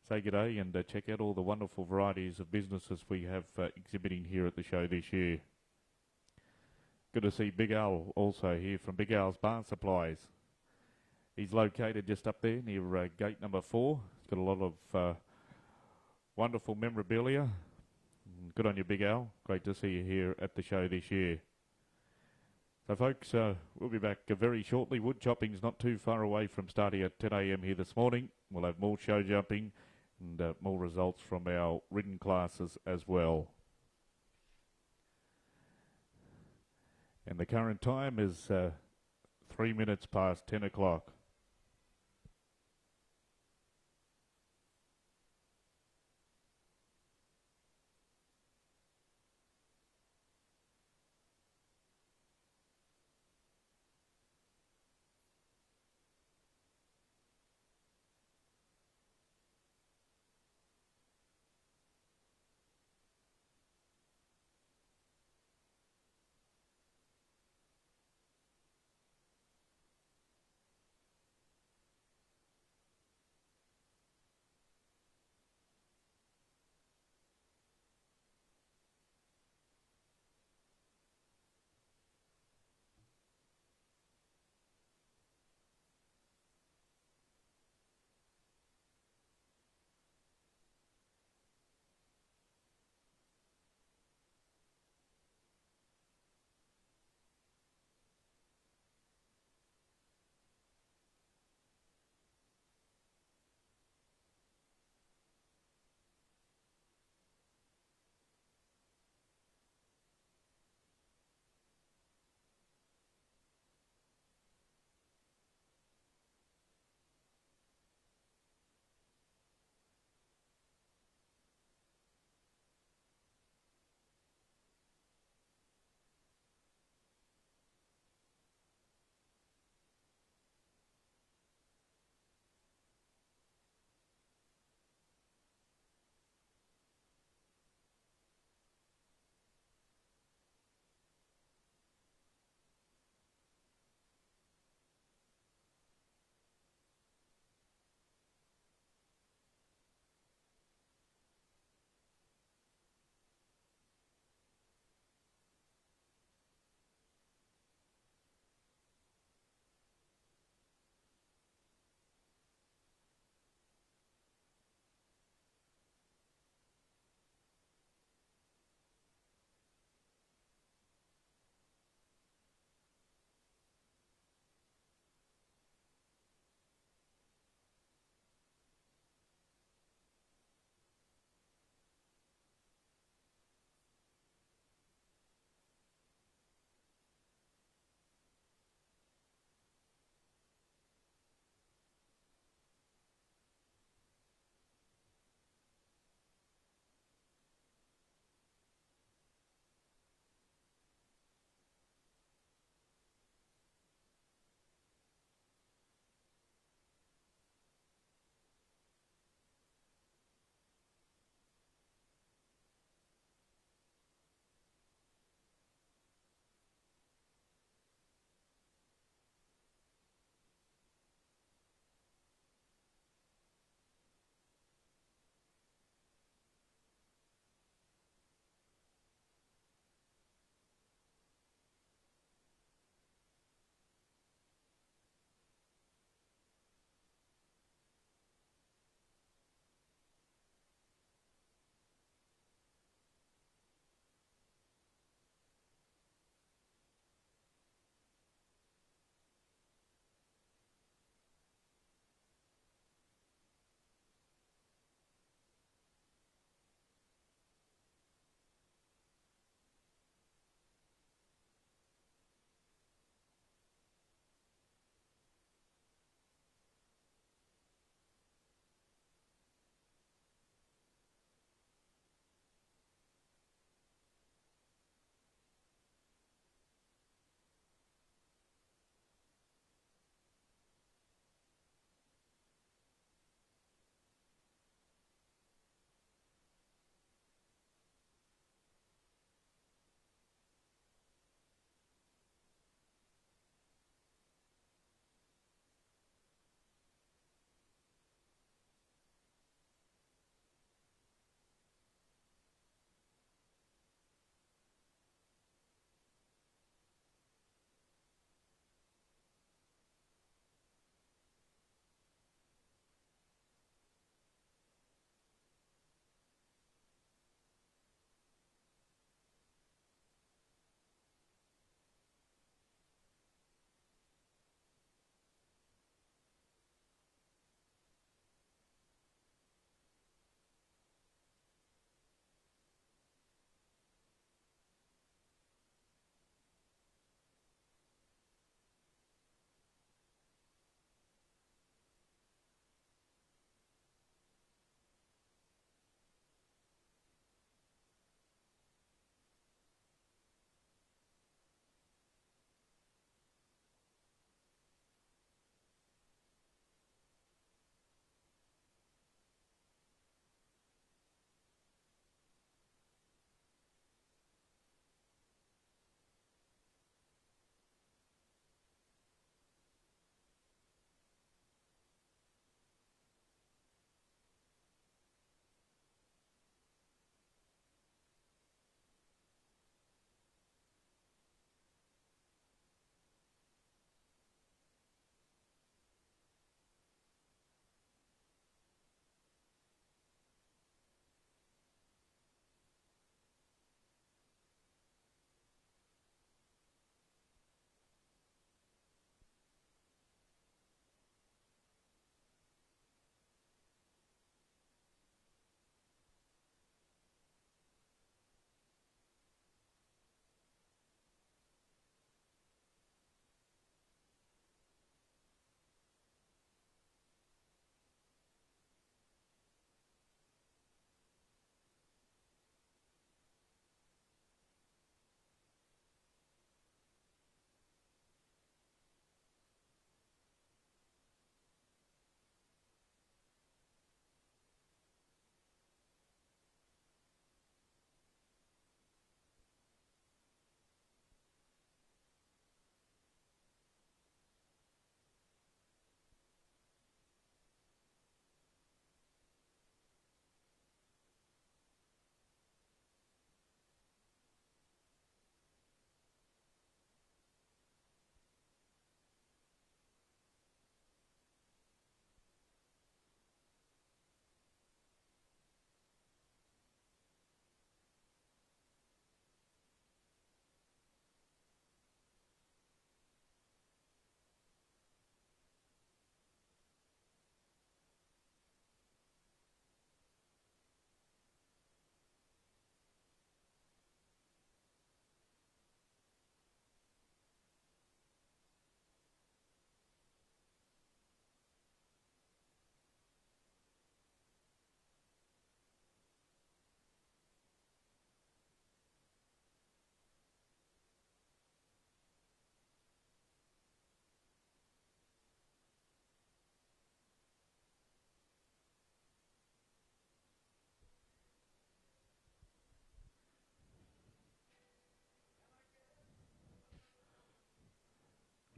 [SPEAKER 1] say good day and check out all the wonderful varieties of businesses we have exhibiting here at the show this year. Good to see Big Al also here from Big Al's Barn Supplies. He's located just up there near gate number 4. He's got a lot of wonderful memorabilia. Good on you, Big Al. Great to see you here at the show this year. So, folks, we'll be back very shortly. Wood chopping's not too far away from starting at 10 a.m. here this morning. We'll have more show jumping and more results from our ridden classes as well. And the current time is 3 minutes past 10 o'clock.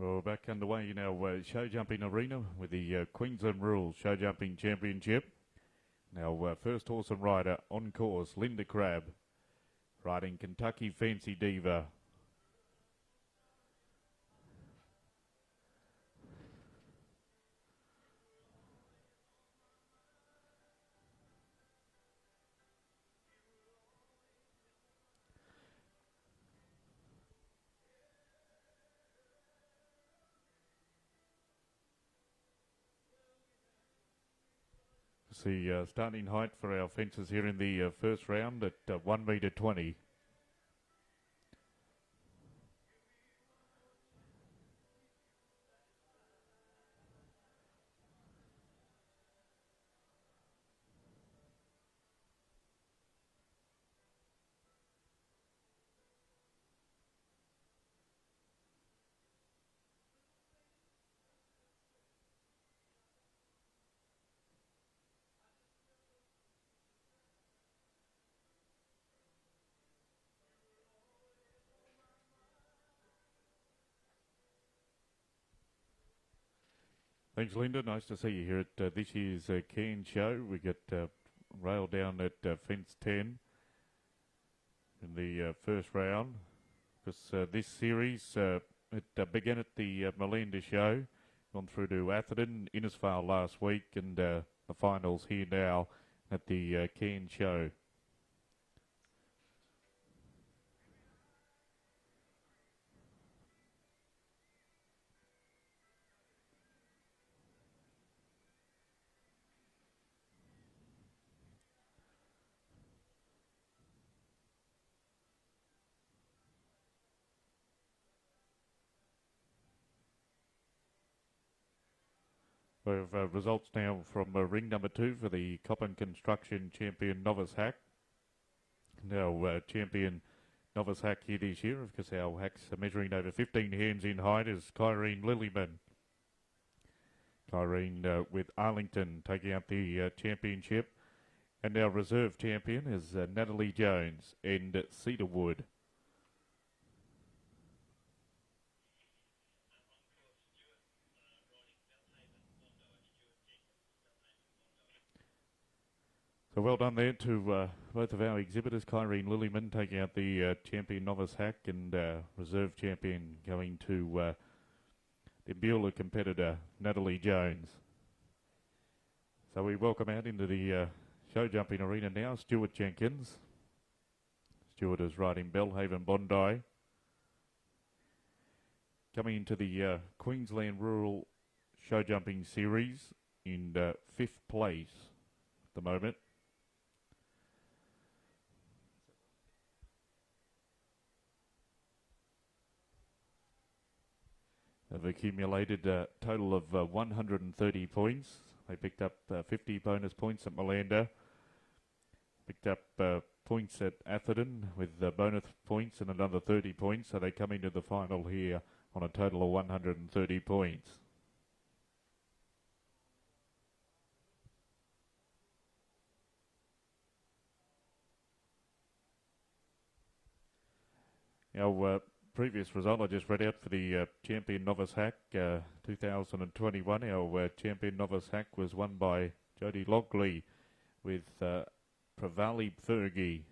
[SPEAKER 1] Well, back underway in our show jumping arena with the Queensland Rules Show Jumping Championship. Now, first horse and rider on course, Linda Crabb, riding Kentucky Fancy Diva. It's the starting height for our fences here in the first round at 1 metre 20. Thanks, Linda. Nice to see you here at this year's Cairns show. We get railed down at fence 10 in the first round. Because this series, it began at the Melinda show, gone through to Atherton, Innisfail last week, and the finals here now at the Cairns show. We have results now from ring number 2 for the Coppin Construction Champion Novice Hack. Now, champion Novice Hack here this year, because our hacks are measuring over 15 hands in height, is Kyrene Lillyman. Kyrene with Arlington taking out the championship. And our reserve champion is Natalie Jones and Cedarwood. So well done there to both of our exhibitors. Kyrene Lillyman taking out the champion Novice Hack, and reserve champion going to the Beulah competitor Natalie Jones. So we welcome out into the show jumping arena now Stuart Jenkins. Stuart is riding Belhaven Bondi. Coming into the Queensland Rural Show Jumping Series in 5th place at the moment. They've accumulated a total of 130 points. They picked up 50 bonus points at Melinda. Picked up points at Atherton with bonus points and another 30 points. So they come into the final here on a total of 130 points. Our previous result I just read out for the champion Novice Hack 2021. Our champion Novice Hack was won by Jody Logley with Pravali Fergie.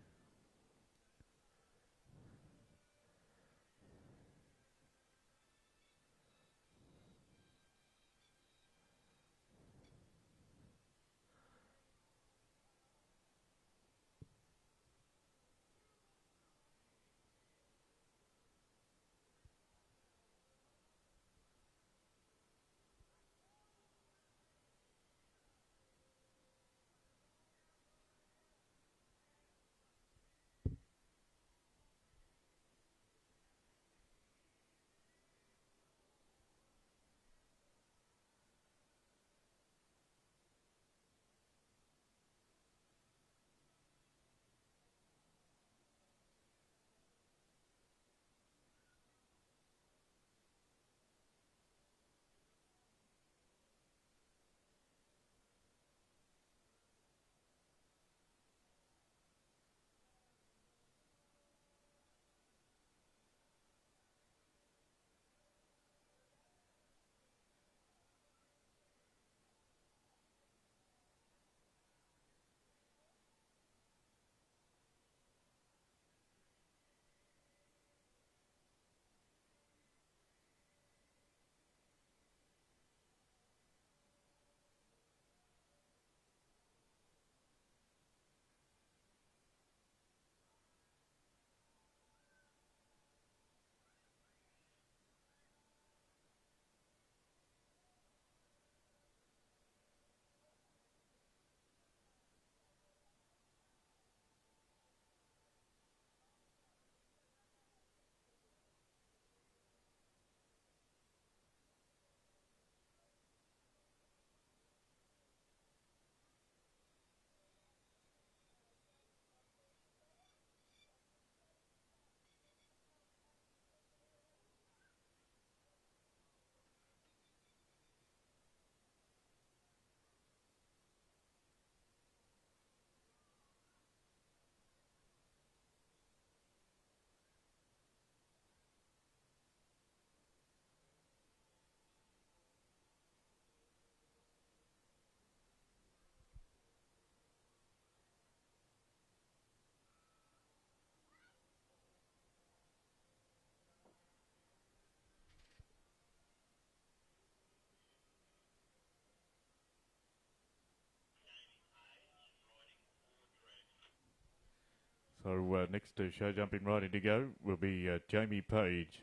[SPEAKER 1] So next to show jumping riding to go will be Jamie Page.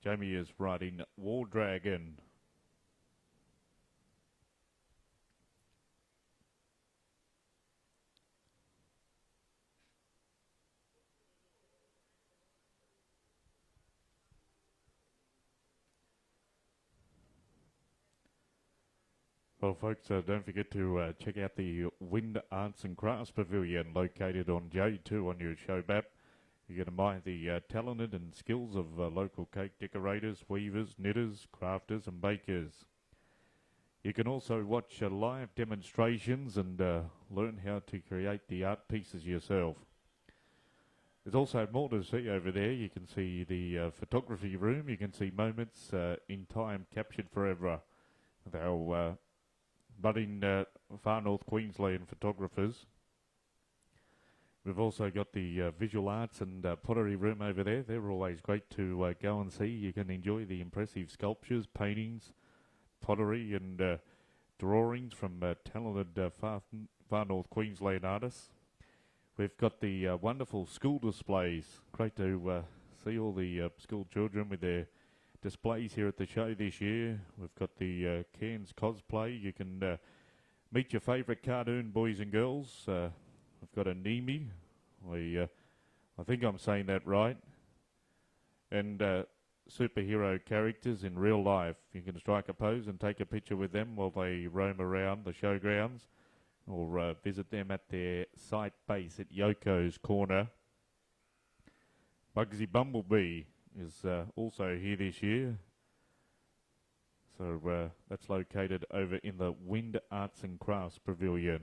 [SPEAKER 1] Jamie is riding War Dragon. Well, folks, don't forget to check out the Wind Arts and Crafts Pavilion located on J2 on your show map. You're going to admire the talented and skills of local cake decorators, weavers, knitters, crafters and bakers. You can also watch live demonstrations and learn how to create the art pieces yourself. There's also more to see over there. You can see the photography room. You can see moments in time captured forever. They'll budding far north Queensland photographers. We've also got the visual arts and pottery room over there. They're always great to go and see. You can enjoy the impressive sculptures, paintings, pottery and drawings from talented far north Queensland artists. We've got the wonderful school displays. Great to see all the school children with their displays here at the show this year. We've got the Cairns cosplay. You can meet your favourite cartoon boys and girls. We've got a Nemi. I think I'm saying that right. And superhero characters in real life. You can strike a pose and take a picture with them while they roam around the showgrounds, or visit them at their site base at Yoko's Corner. Bugsy Bumblebee is also here this year. So that's located over in the Wind Arts and Crafts Pavilion.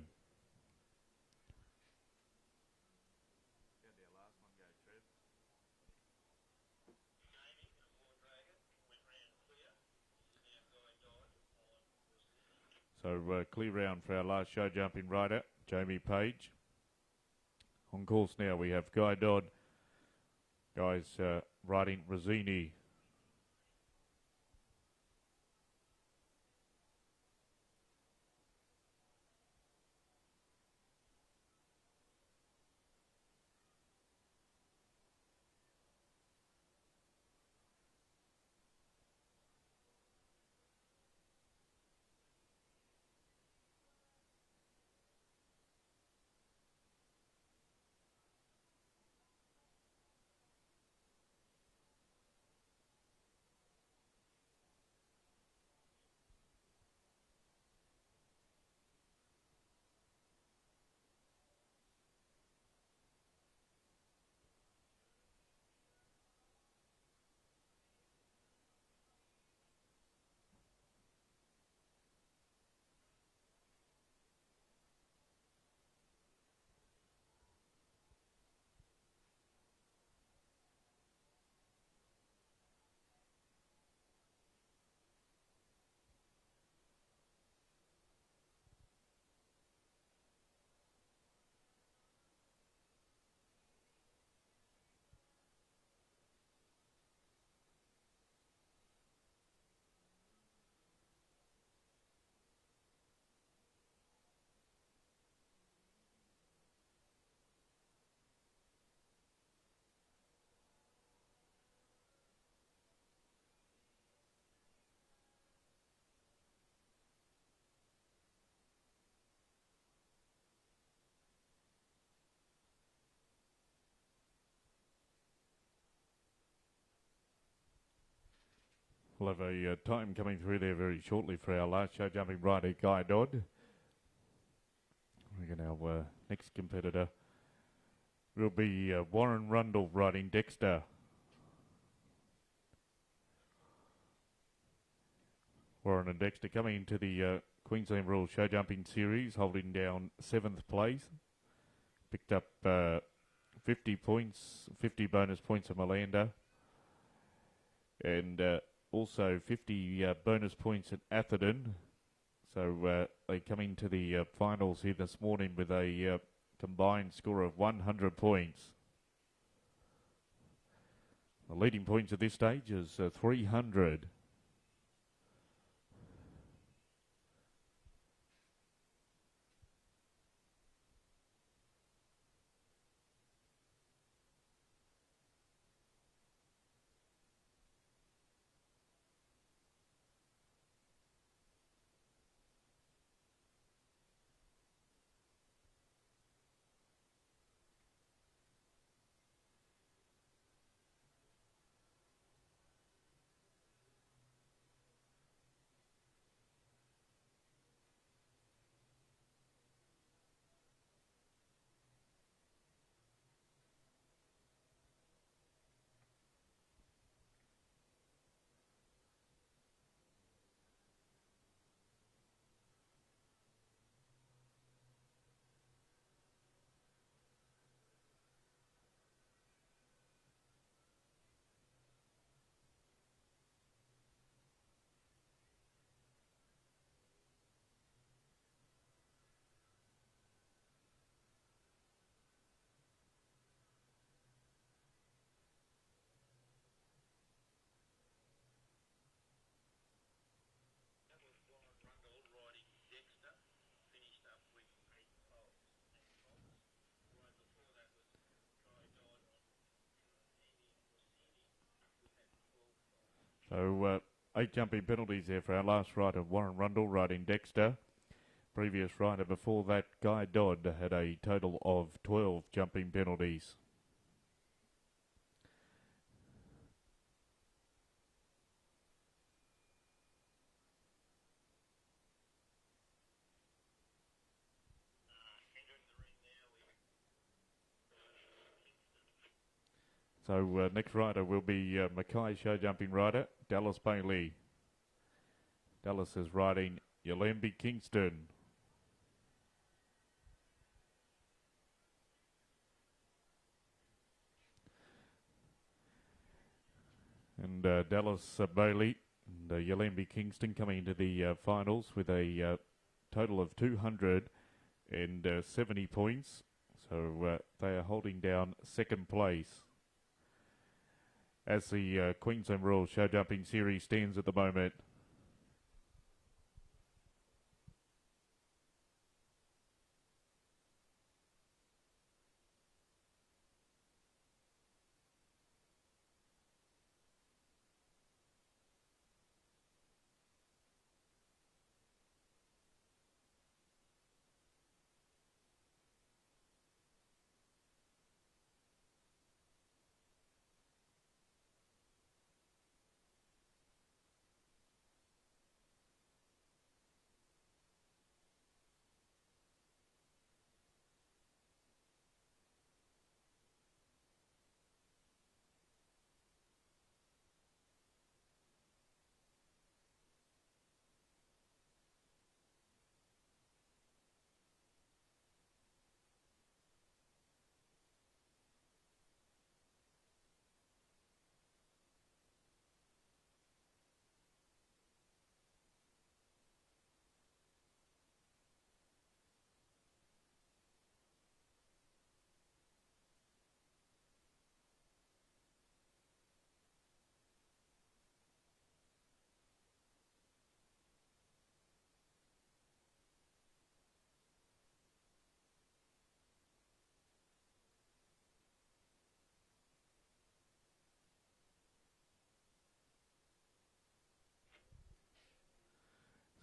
[SPEAKER 1] So clear round for our last show jumping rider, Jamie Page. On course now we have Guy Dodd. Guy's riding Rosini. We'll have a time coming through there very shortly for our last show jumping rider, Guy Dodd. We're going to our next competitor will be Warren Rundle riding Dexter. Warren and Dexter coming into the Queensland Rural Show Jumping Series, holding down 7th place. Picked up 50 points, 50 bonus points at Malanda. And also 50 bonus points at Atherton. So they come into the finals here this morning with a combined score of 100 points. The leading points at this stage is 300. So 8 jumping penalties there for our last rider, Warren Rundle, riding Dexter. Previous rider before that, Guy Dodd, had a total of 12 jumping penalties. So next rider will be Mackay show jumping rider, Dallas Bailey. Dallas is riding Yalembi Kingston. And Dallas Bailey and Yalembi Kingston coming into the finals with a total of 270 points. So they are holding down second place. As the Queensland Royal Show Jumping Series stands at the moment.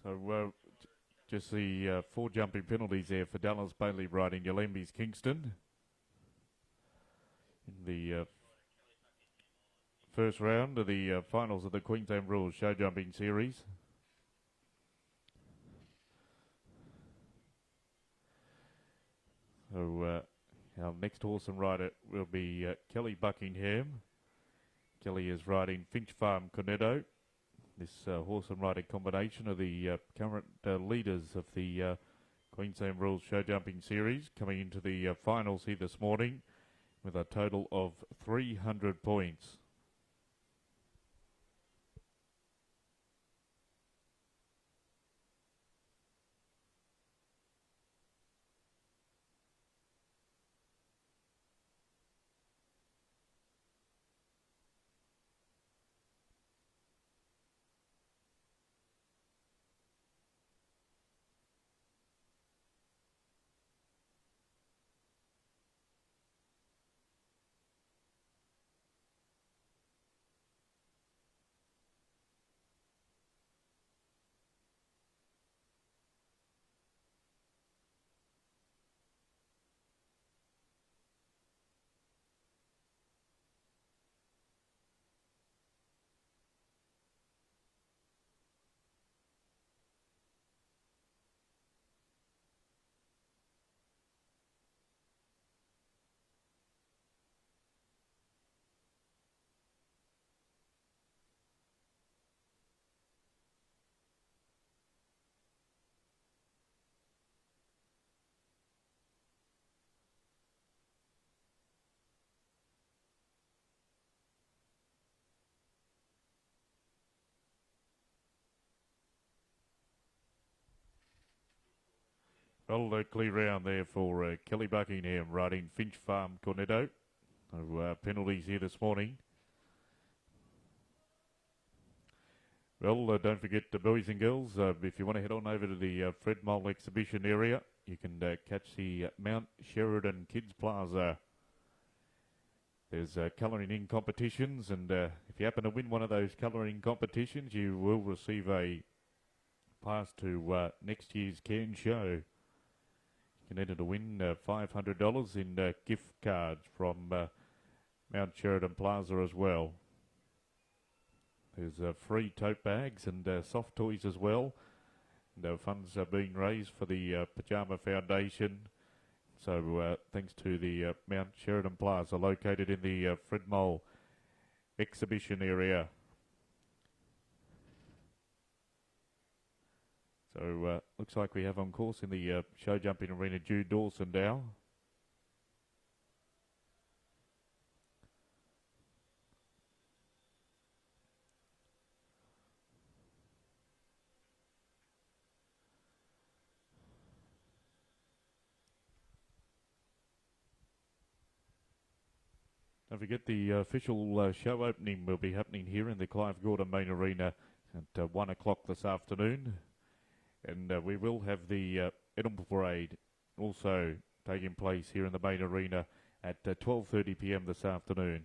[SPEAKER 1] So just the 4 jumping penalties there for Dallas Bailey riding Yalembi's Kingston. In the first round of the finals of the Queensland Rules Show Jumping Series. So our next horse and rider will be Kelly Buckingham. Kelly is riding Finch Farm Cornetto. This horse and rider combination of the current leaders of the Queensland Rules Show Jumping Series coming into the finals here this morning with a total of 300 points. Well, clear round there for Kelly Buckingham riding Finch Farm Cornetto. No penalties here this morning. Well, don't forget, boys and girls, if you want to head on over to the Fred Mole exhibition area, you can catch the Mount Sheridan Kids Plaza There's colouring in competitions, and if you happen to win one of those colouring competitions, you will receive a pass to next year's Cairns show. You can enter to win $500 in gift cards from Mount Sheridan Plaza as well. There's free tote bags and soft toys as well. And funds are being raised for the Pyjama Foundation. So thanks to the Mount Sheridan Plaza, located in the Fred Mole exhibition area. So looks like we have on course in the show jumping arena Jude Dawson now. Don't forget the official show opening will be happening here in the Clive Gordon Main Arena at 1 o'clock this afternoon. And we will have the Edible Parade also taking place here in the main arena at 12:30 p.m. this afternoon.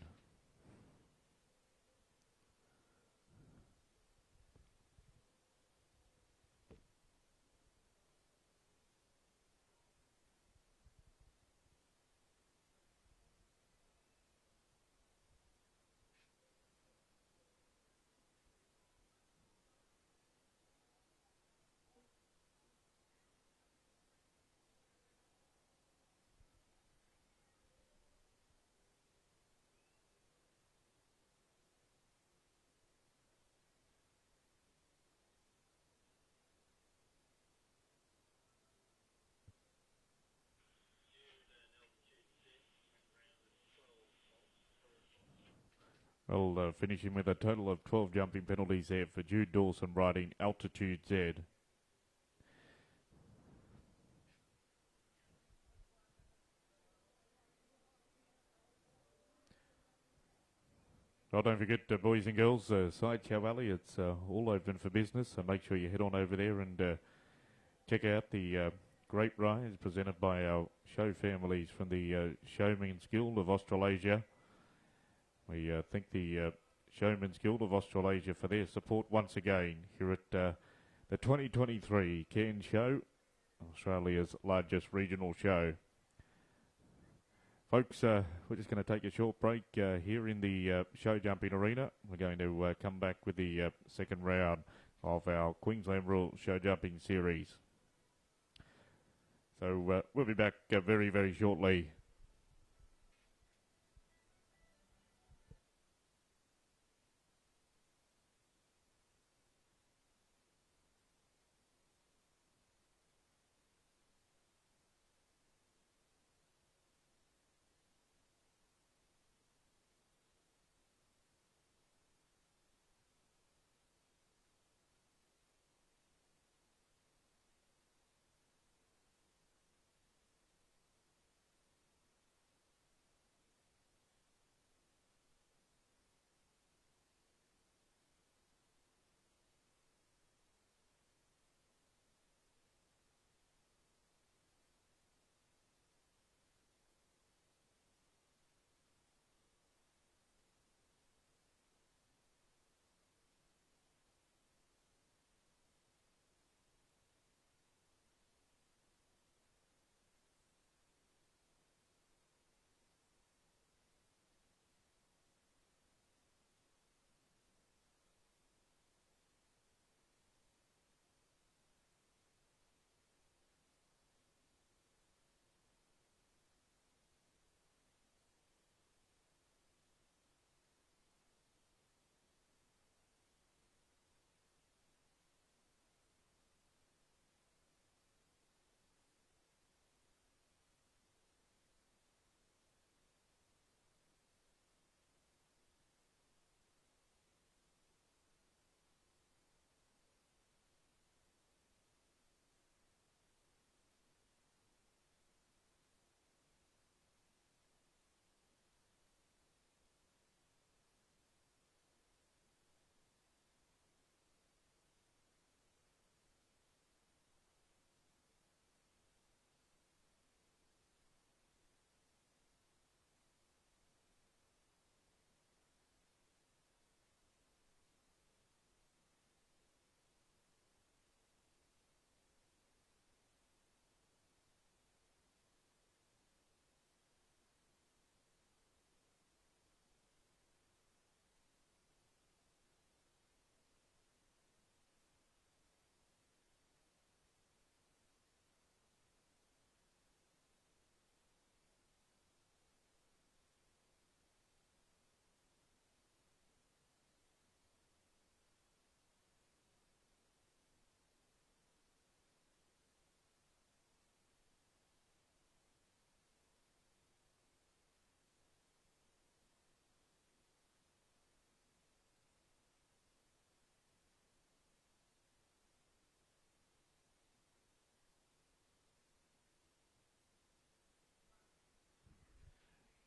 [SPEAKER 1] Well, finishing with a total of 12 jumping penalties there for Jude Dawson riding Altitude Z. Well, don't forget, boys and girls, Sideshow Alley, it's all open for business, so make sure you head on over there and check out the great rides presented by our show families from the Showmen's Guild of Australasia. We thank the Showmen's Guild of Australasia for their support once again here at the 2023 Cairns Show, Australia's largest regional show. Folks, we're just going to take a short break here in the show jumping arena. We're going to come back with the second round of our Queensland Rules show jumping series. So we'll be back very, very shortly.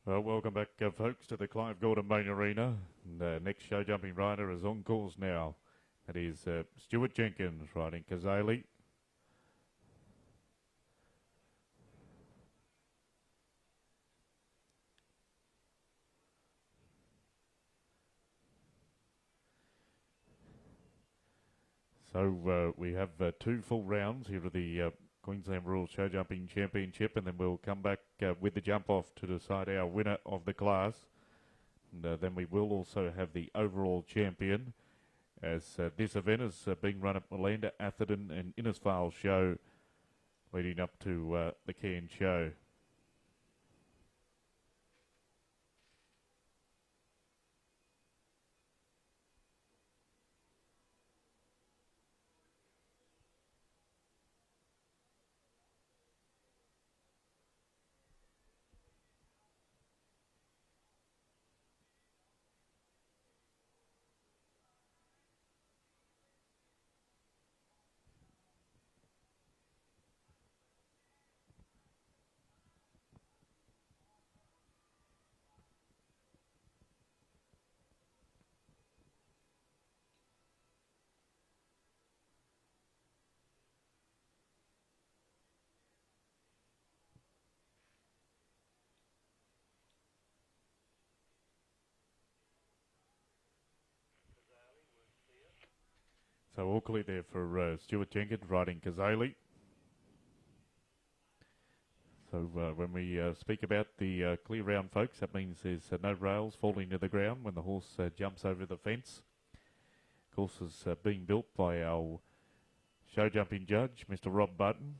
[SPEAKER 1] Well, welcome back, folks, to the Clive Gordon Main Arena. And, next show jumping rider is on course now. That is Stuart Jenkins riding Kazali. So we have 2 full rounds here at the Queensland Rural Show Jumping Championship, and then we'll come back with the jump off to decide our winner of the class. And then we will also have the overall champion, as this event is being run at Malanda, Atherton and Innisfail Show, leading up to the Cairns Show. So all clear there for Stuart Jenkins riding Kazali. So when we speak about the clear round, folks, that means there's no rails falling to the ground when the horse jumps over the fence. Course is being built by our show jumping judge, Mr. Rob Button.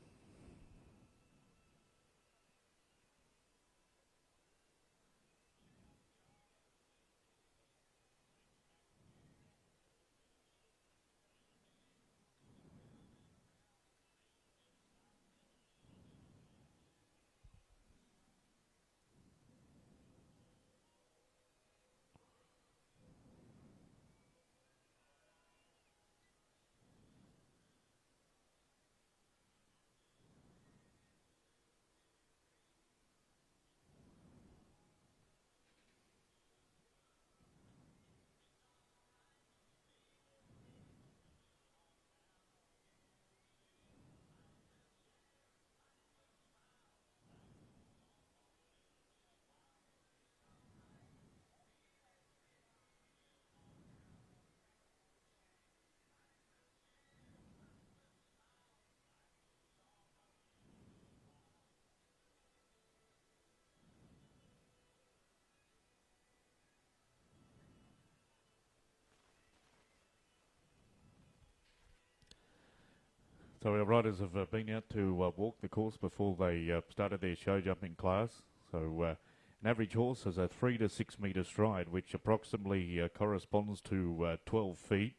[SPEAKER 1] So our riders have been out to walk the course before they started their show jumping class. So an average horse has a 3 to 6 metre stride, which approximately corresponds to 12 feet.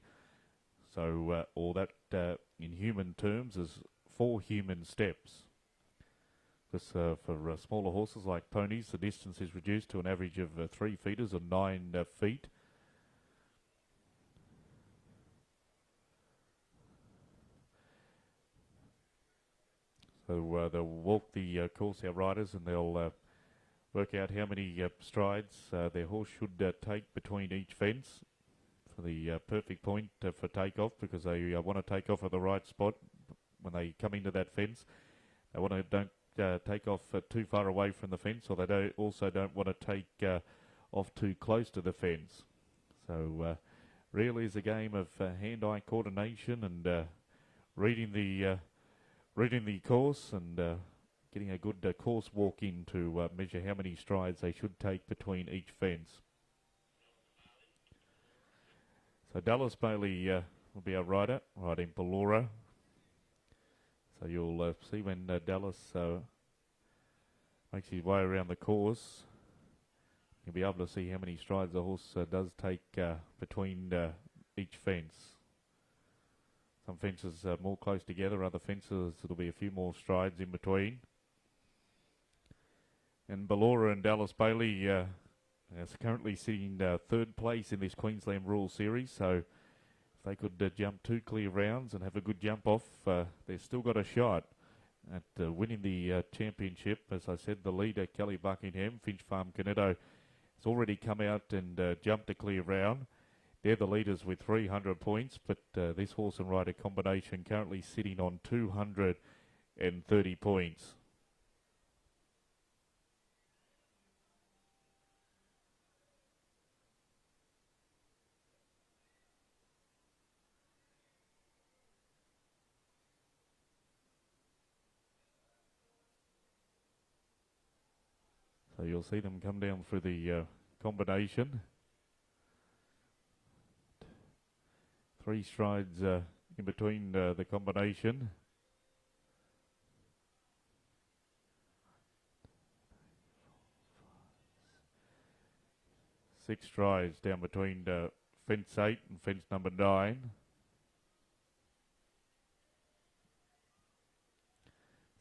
[SPEAKER 1] So or that in human terms is 4 human steps. This for smaller horses like ponies, the distance is reduced to an average of 3 feeters or 9 feet. So they'll walk the course, our riders, and they'll work out how many strides their horse should take between each fence for the perfect point for takeoff, because they want to take off at the right spot when they come into that fence. They want to don't take off too far away from the fence, or they also don't want to take off too close to the fence. So really is a game of hand-eye coordination and reading the course and getting a good course walk in to measure how many strides they should take between each fence. So Dallas Bailey will be our rider, riding Ballora. So you'll see when Dallas makes his way around the course, you'll be able to see how many strides the horse does take between each fence. Some fences are more close together, other fences it'll be a few more strides in between. And Ballora and Dallas Bailey is currently sitting 3rd place in this Queensland Rural Series, so if they could jump 2 clear rounds and have a good jump off, they've still got a shot at winning the championship. As I said, the leader, Kelly Buckingham, Finch Farm Canetto, has already come out and jumped a clear round. They're the leaders with 300 points, but this horse and rider combination currently sitting on 230 points. So you'll see them come down through the combination. 3 strides in between the combination. Six strides down between fence 8 and fence number 9.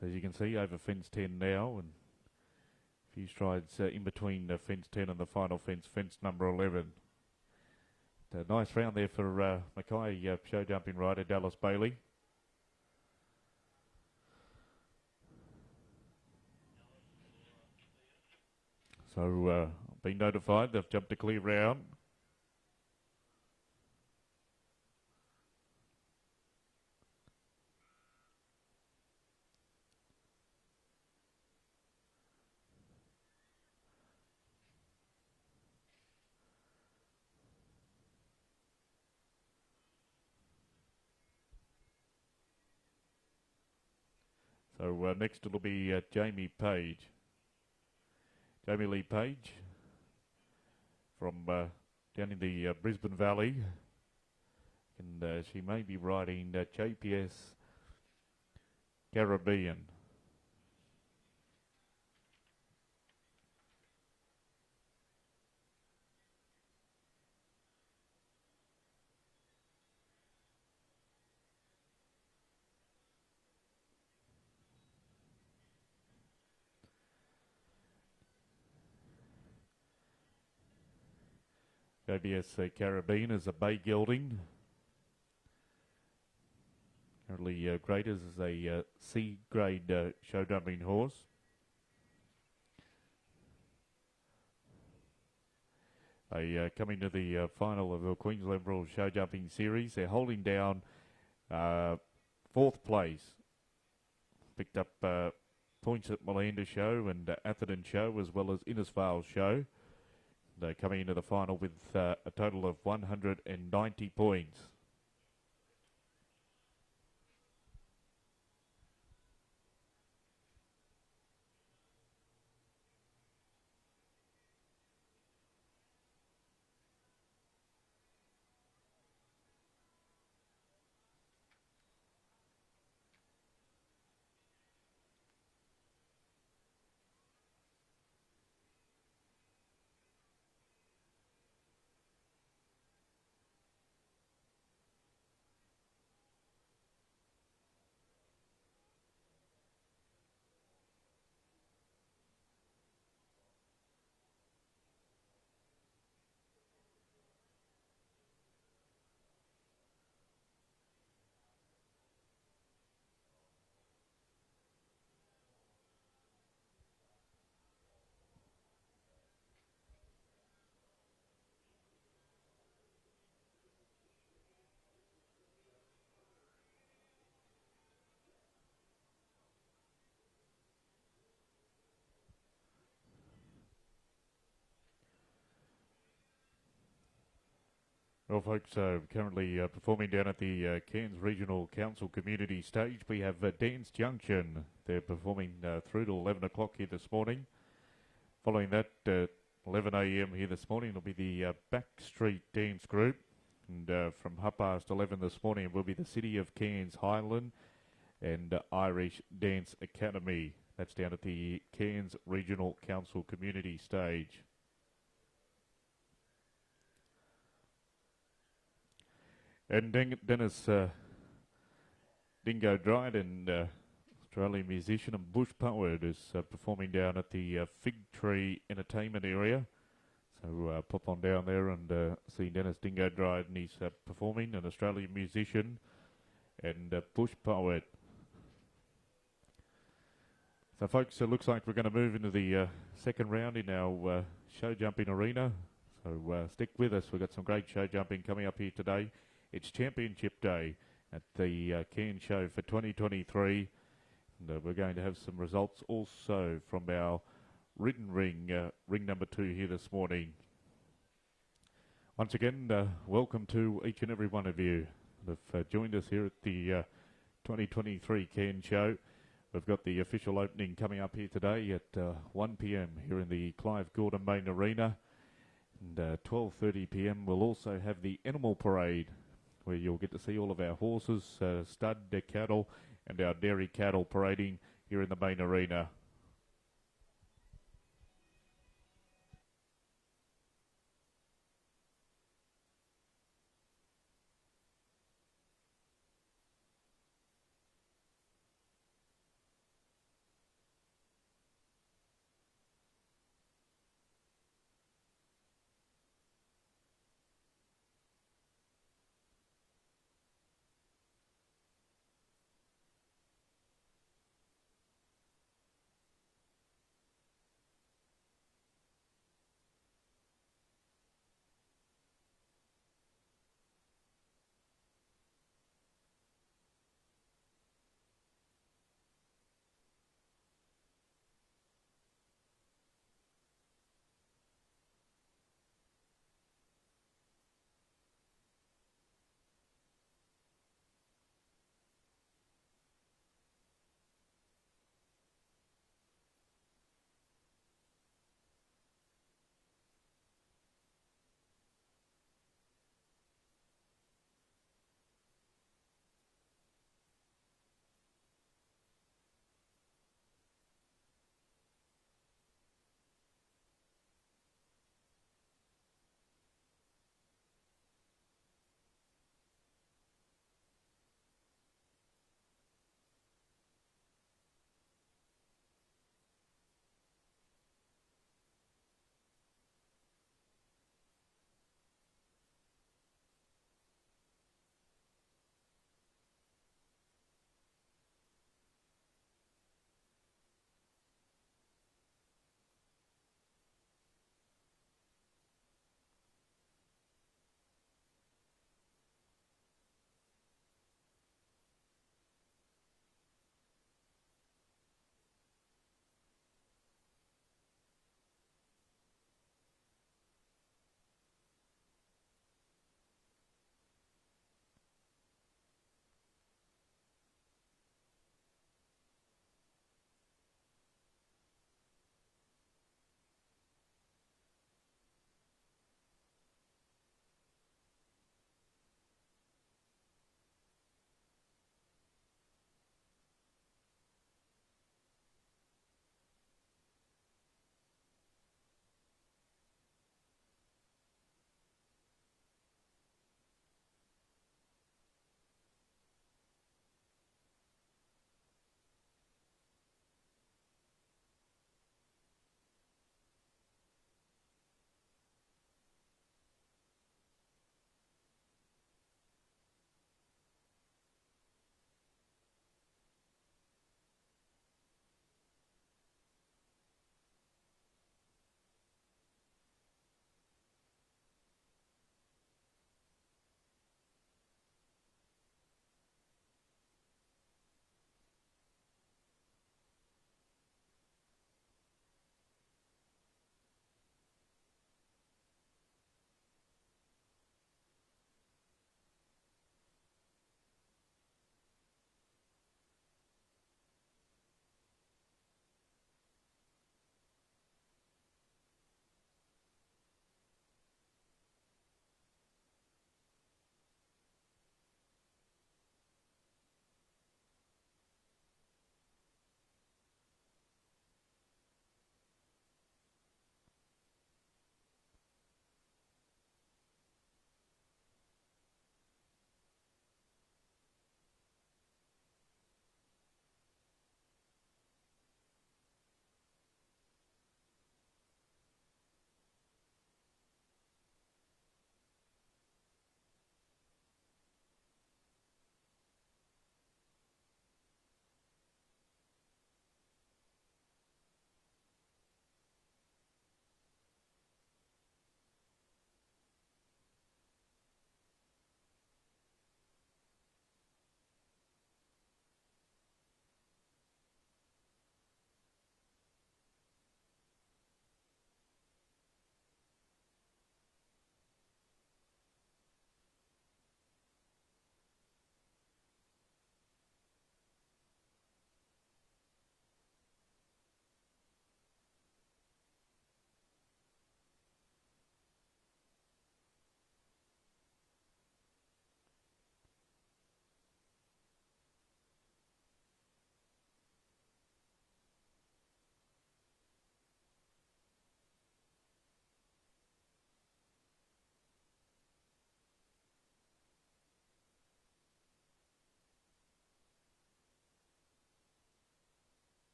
[SPEAKER 1] So as you can see, over fence 10 now, and a few strides in between fence 10 and the final fence, fence number 11. A nice round there for Mackay show jumping rider Dallas Bailey. So been notified they've jumped a clear round. So next it'll be Jamie Page. Jamie Lee Page from down in the Brisbane Valley. And she may be riding JPS Caribbean. JBS Caribbean is a bay gelding. Currently graded as a C grade show jumping horse. They coming to the final of the Queensland Royal Show Jumping Series. They're holding down 4th place. Picked up points at Malanda Show and Atherton Show, as well as Innisfail Show. They're coming into the final with a total of 190 points. Well, folks, currently performing down at the Cairns Regional Council Community Stage, we have Dance Junction. They're performing through to 11 o'clock here this morning. Following that, 11 a.m. here this morning, it'll be the Backstreet Dance Group. And from 11:30 this morning, it will be the City of Cairns Highland and Irish Dance Academy. That's down at the Cairns Regional Council Community Stage. And Dennis Dingo Dryden, Australian musician and bush poet, is performing down at the Fig Tree Entertainment area. So pop on down there and see Dennis Dingo Dryden. He's performing, an Australian musician and bush poet. So, folks, it looks like we're going to move into the second round in our show jumping arena. So stick with us. We've got some great show jumping coming up here today. It's Championship Day at the Cairns Show for 2023. And we're going to have some results also from our ridden ring, ring number 2 here this morning. Once again, welcome to each and every one of you that have joined us here at the 2023 Cairns Show. We've got the official opening coming up here today at 1 p.m. here in the Clive Gordon Main Arena. And 12:30 p.m. we'll also have the Animal Parade, where you'll get to see all of our horses, stud cattle, and our dairy cattle parading here in the main arena.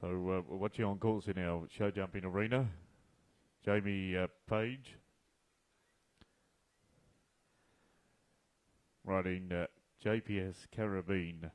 [SPEAKER 1] So we're watching on course in our show jumping arena. Jamie Page riding JPS Caribbean.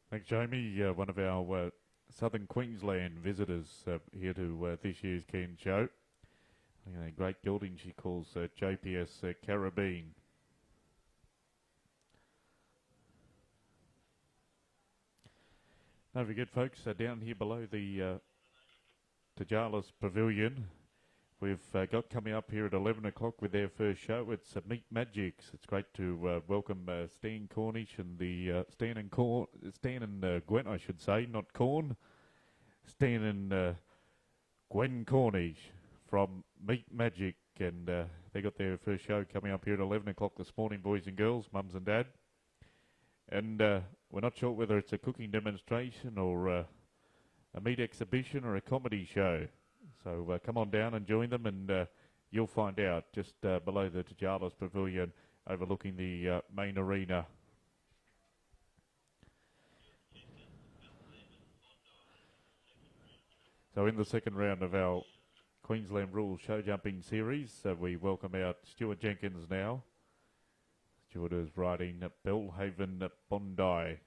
[SPEAKER 1] Thanks, Jamie. One of our Southern Queensland visitors here to this year's Cairns show. Great gelding she calls JPS Caribbean. Don't forget, folks, down here below the Tajalis Pavilion, we've got coming up here at 11 o'clock with their first show. It's Meat Magics. It's great to welcome Stan Cornish and the Stan and Gwen, I should say, not Corn. Stan and Gwen Cornish from Meat Magic, and they got their first show coming up here at 11 o'clock this morning, boys and girls, mums and dad. And we're not sure whether it's a cooking demonstration or a meat exhibition or a comedy show. So come on down and join them, and you'll find out just below the Tajalis Pavilion overlooking the main arena. So in the second round of our Queensland Rules Show Jumping Series, we welcome out Stuart Jenkins now. Stuart is riding Bellhaven Bondi.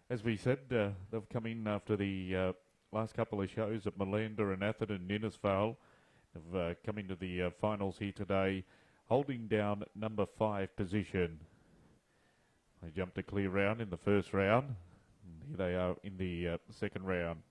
[SPEAKER 1] As we said, they've come in after the last couple of shows at Malanda and Atherton and Innisfail. They've come into the finals here today, holding down number 5 position. They jumped a clear round in the first round, and here they are in the second round.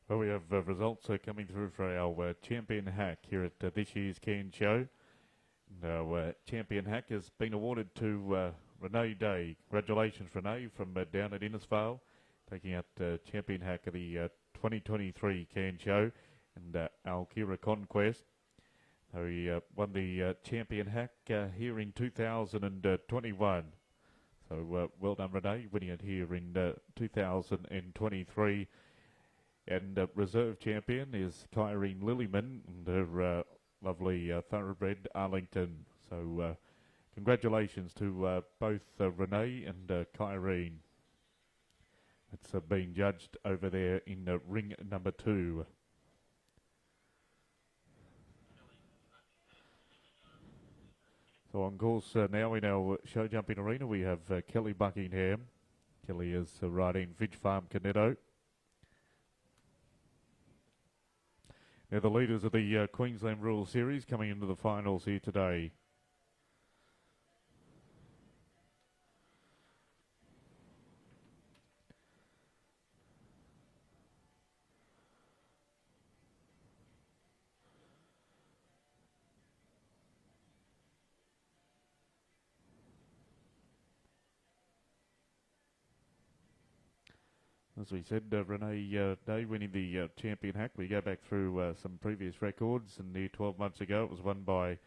[SPEAKER 1] Well, we have results coming through for our champion hack here at this year's Cairns show. Our champion hack has been awarded to Renee Day. Congratulations, Renee, from down at Innisfail, taking out champion hack of the 2023 Cairns show, and Alkira Conquest. So he won the champion hack here in 2021. So well done, Renee, winning it here in 2023. And reserve champion is Kyrene Lillyman and her lovely thoroughbred Arlington. So congratulations to both Renee and Kyrene. It's being judged over there in ring number 2. So on course now in our show jumping arena, we have Kelly Buckingham. Kelly is riding Fidge Farm Canetto. They're the leaders of the Queensland Rules Series coming into the finals here today. As we said, Renee Day winning the champion hack. We go back through some previous records, and near 12 months ago it was won by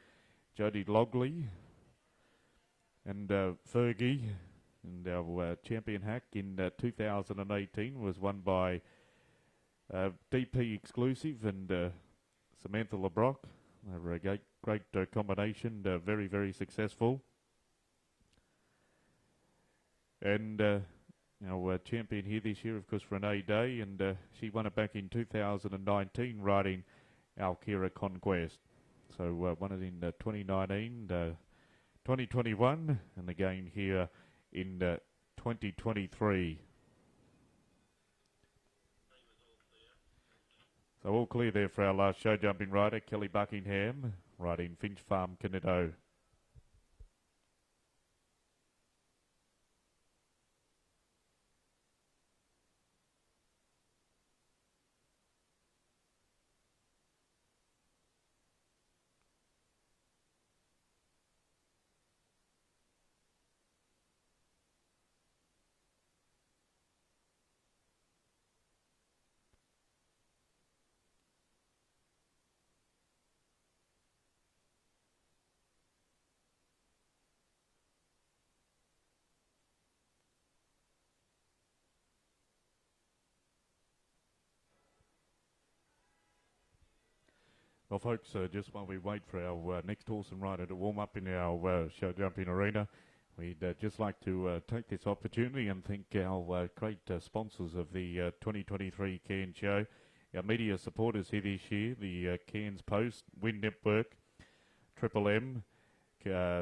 [SPEAKER 1] Jodie Logley. And Fergie, and our champion hack in 2018 was won by DP Exclusive and Samantha LeBrock. They were a great combination, very, very successful. And our champion here this year, of course, Renee Day, and she won it back in 2019 riding Alkira Conquest. So won it in 2019, 2021, and again here in 2023. So all clear there for our last show jumping rider, Kelly Buckingham, riding Finch Farm Canetto. Well, folks, just while we wait for our next horse and rider to warm up in our show jumping arena, we'd just like to take this opportunity and thank our great sponsors of the 2023 Cairns Show, our media supporters here this year, the Cairns Post, Wind Network, Triple M,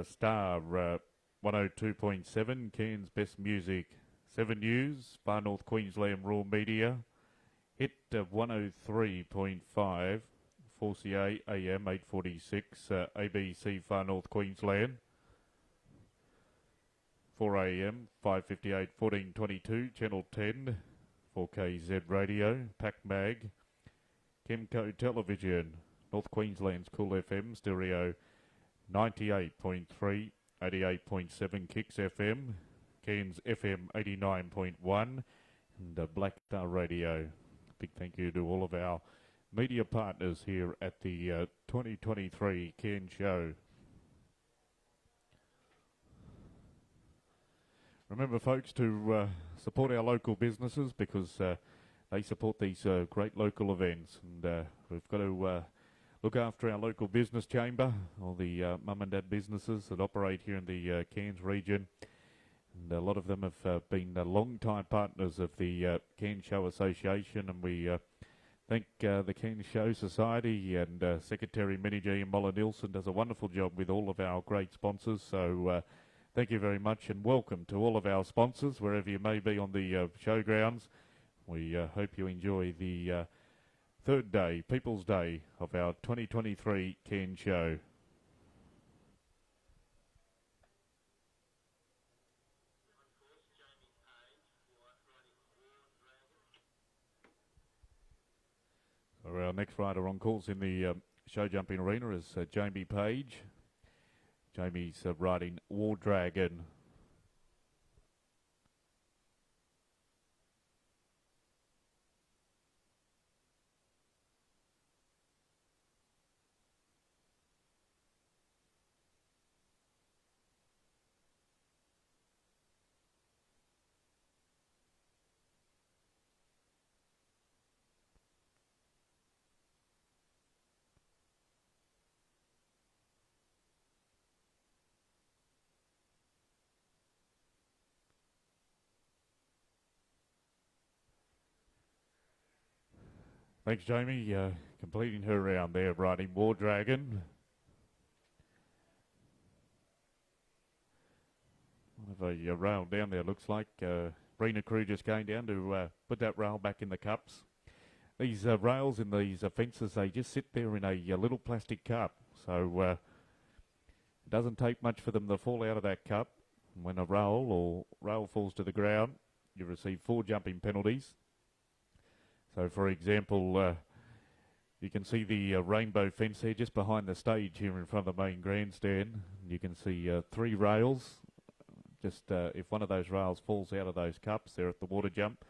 [SPEAKER 1] Star 102.7, Cairns Best Music, 7 News, Far North Queensland Raw Media, Hit 103.5, 4CA AM 846, ABC Far North Queensland, 4 AM 558 1422, Channel 10, 4KZ Radio, Pac Mag, Chemco Television, North Queensland's Cool FM, Stereo 98.3, 88.7 Kicks FM, Cairns FM 89.1, and Black Star Radio. Big thank you to all of our media partners here at the 2023 Cairns Show. Remember, folks, to support our local businesses because they support these great local events. And we've got to look after our local business chamber, all the mum and dad businesses that operate here in the Cairns region. And a lot of them have been long-time partners of the Cairns Show Association, and we thank the Cairns Show Society, and Secretary Minnie G. Muller-Nielsen does a wonderful job with all of our great sponsors. So thank you very much, and welcome to all of our sponsors, wherever you may be on the showgrounds. We hope you enjoy the third day, People's Day, of our 2023 Cairns Show. Our next rider on course in the show jumping arena is Jamie Page. Jamie's riding War Dragon. Thanks, Jamie. Completing her round there, riding War Dragon. One of a rail down there, looks like. Brina Crew just going down to put that rail back in the cups. These rails in these fences, they just sit there in a little plastic cup. So it doesn't take much for them to fall out of that cup. When a rail falls to the ground, you receive 4 jumping penalties. So, for example, you can see the rainbow fence there just behind the stage here in front of the main grandstand. You can see 3 rails. Just if one of those rails falls out of those cups there at the water jump,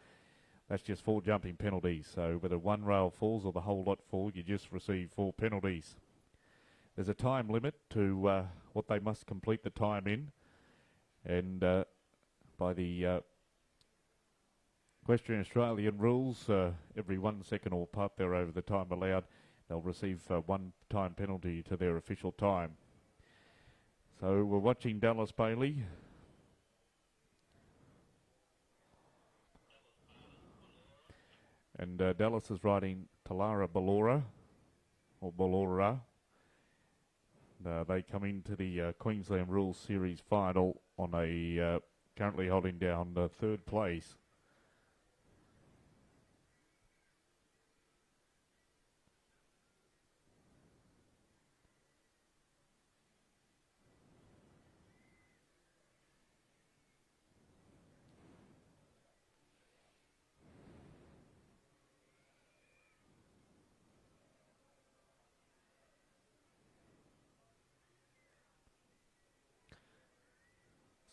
[SPEAKER 1] that's just 4 jumping penalties. So whether one rail falls or the whole lot fall, you just receive 4 penalties. There's a time limit to what they must complete the time in. And by the Equestrian Australian rules, every 1 second or putt they're over the time allowed, they'll receive 1 time penalty to their official time. So we're watching Dallas Bailey. And Dallas is riding Talara Ballora, or Ballora. They come into the Queensland Rules Series final on a currently holding down 3rd place.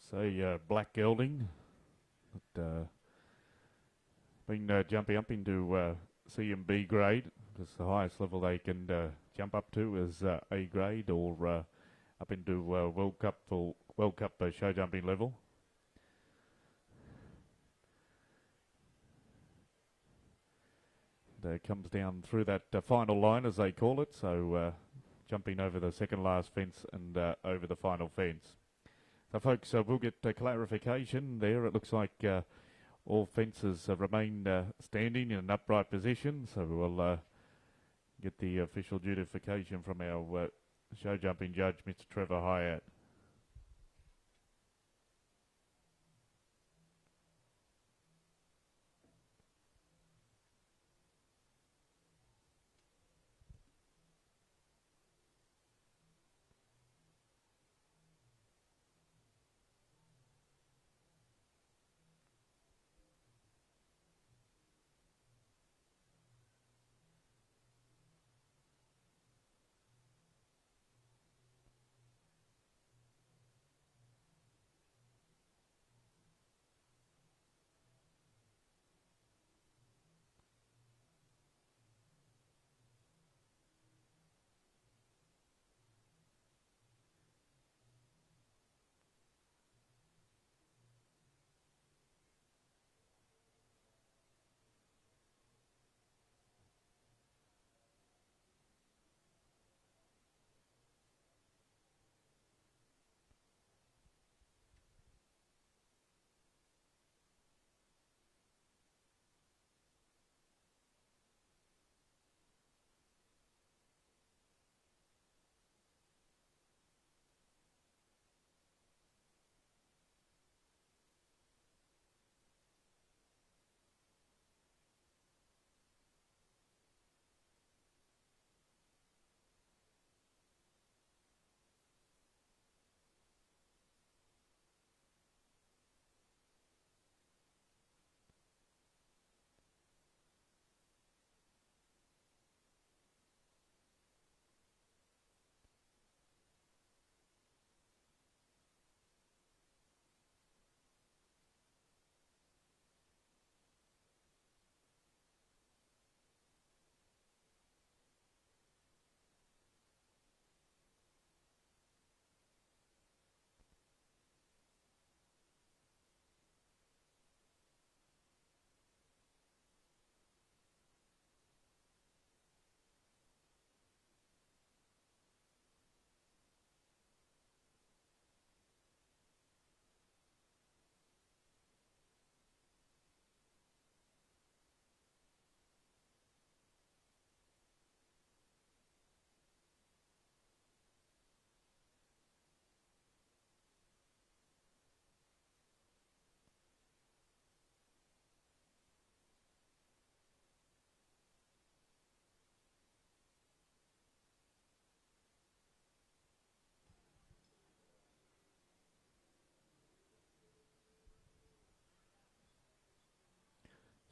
[SPEAKER 1] So Black Gelding, been jumping up into C and B grade, because the highest level they can jump up to is A grade, or up into World Cup show jumping level. Comes down through that final line, as they call it, so jumping over the second last fence and over the final fence. So folks, we'll get clarification there. It looks like all fences remain standing in an upright position, so we'll get the official justification from our show jumping judge, Mr. Trevor Hyatt.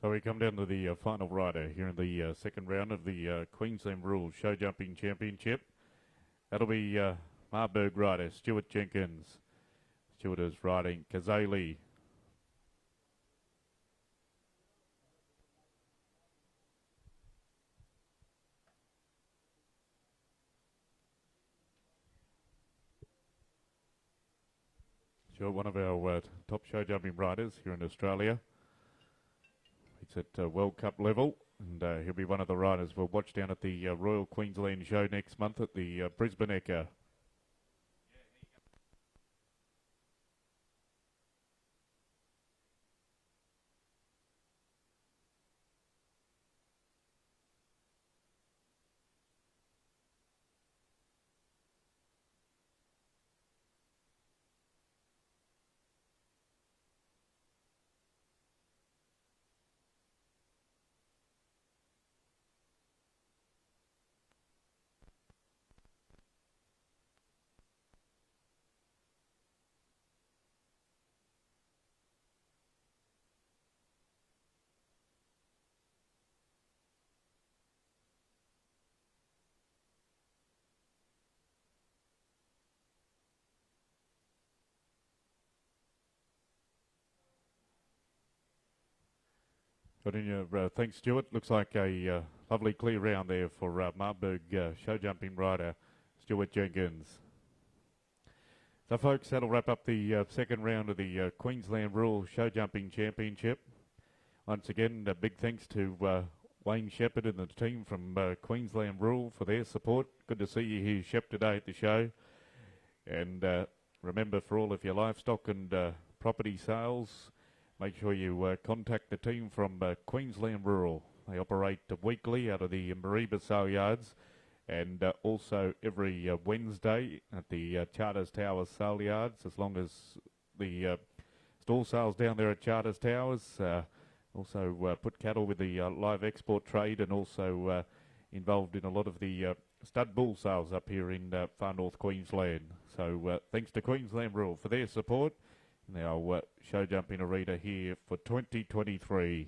[SPEAKER 1] So we come down to the final rider here in the second round of the Queensland Rules Show Jumping Championship. That'll be Marburg rider Stuart Jenkins. Stuart is riding Kazali. Sure, one of our top show jumping riders here in Australia. He's at World Cup level, and he'll be one of the riders we'll watch down at the Royal Queensland Show next month at the Brisbane Ekka. Got in your thanks, Stuart. Looks like a lovely clear round there for Marburg show jumping rider Stuart Jenkins. So, folks, that'll wrap up the second round of the Queensland Rural Show Jumping Championship. Once again, a big thanks to Wayne Shepherd and the team from Queensland Rural for their support. Good to see you here, Shep, today at the show. And remember, for all of your livestock and property sales, make sure you contact the team from Queensland Rural. They operate weekly out of the Mareeba sale yards, and also every Wednesday at the Charters Towers sale yards, as long as the store sales down there at Charters Towers. Also put cattle with the live export trade, and also involved in a lot of the stud bull sales up here in far north Queensland. So thanks to Queensland Rural for their support. Now, show jumping arena here for 2023.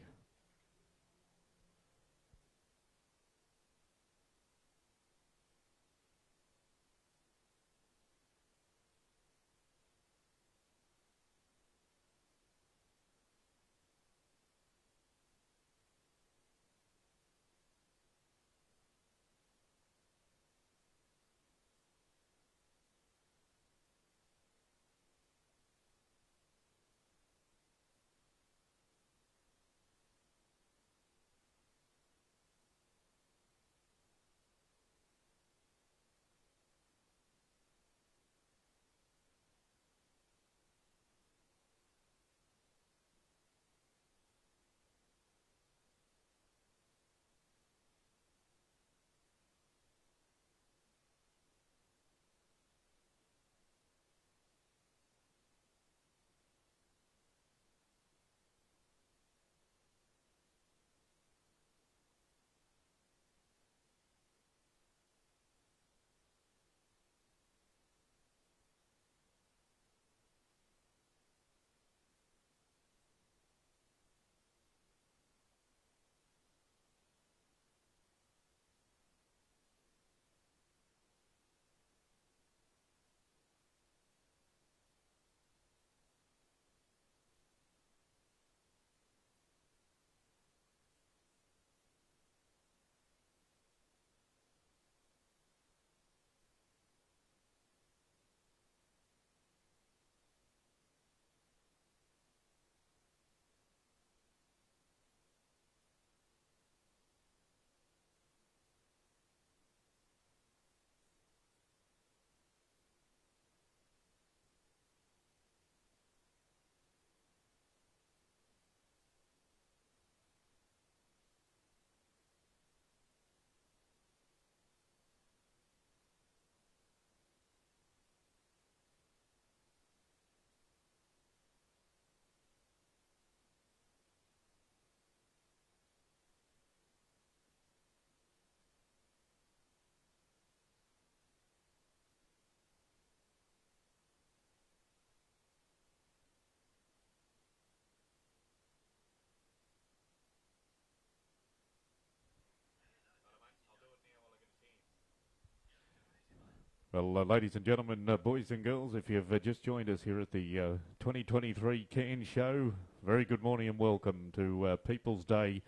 [SPEAKER 1] Well, ladies and gentlemen, boys and girls, if you've just joined us here at the 2023 Cairns Show, very good morning and welcome to People's Day,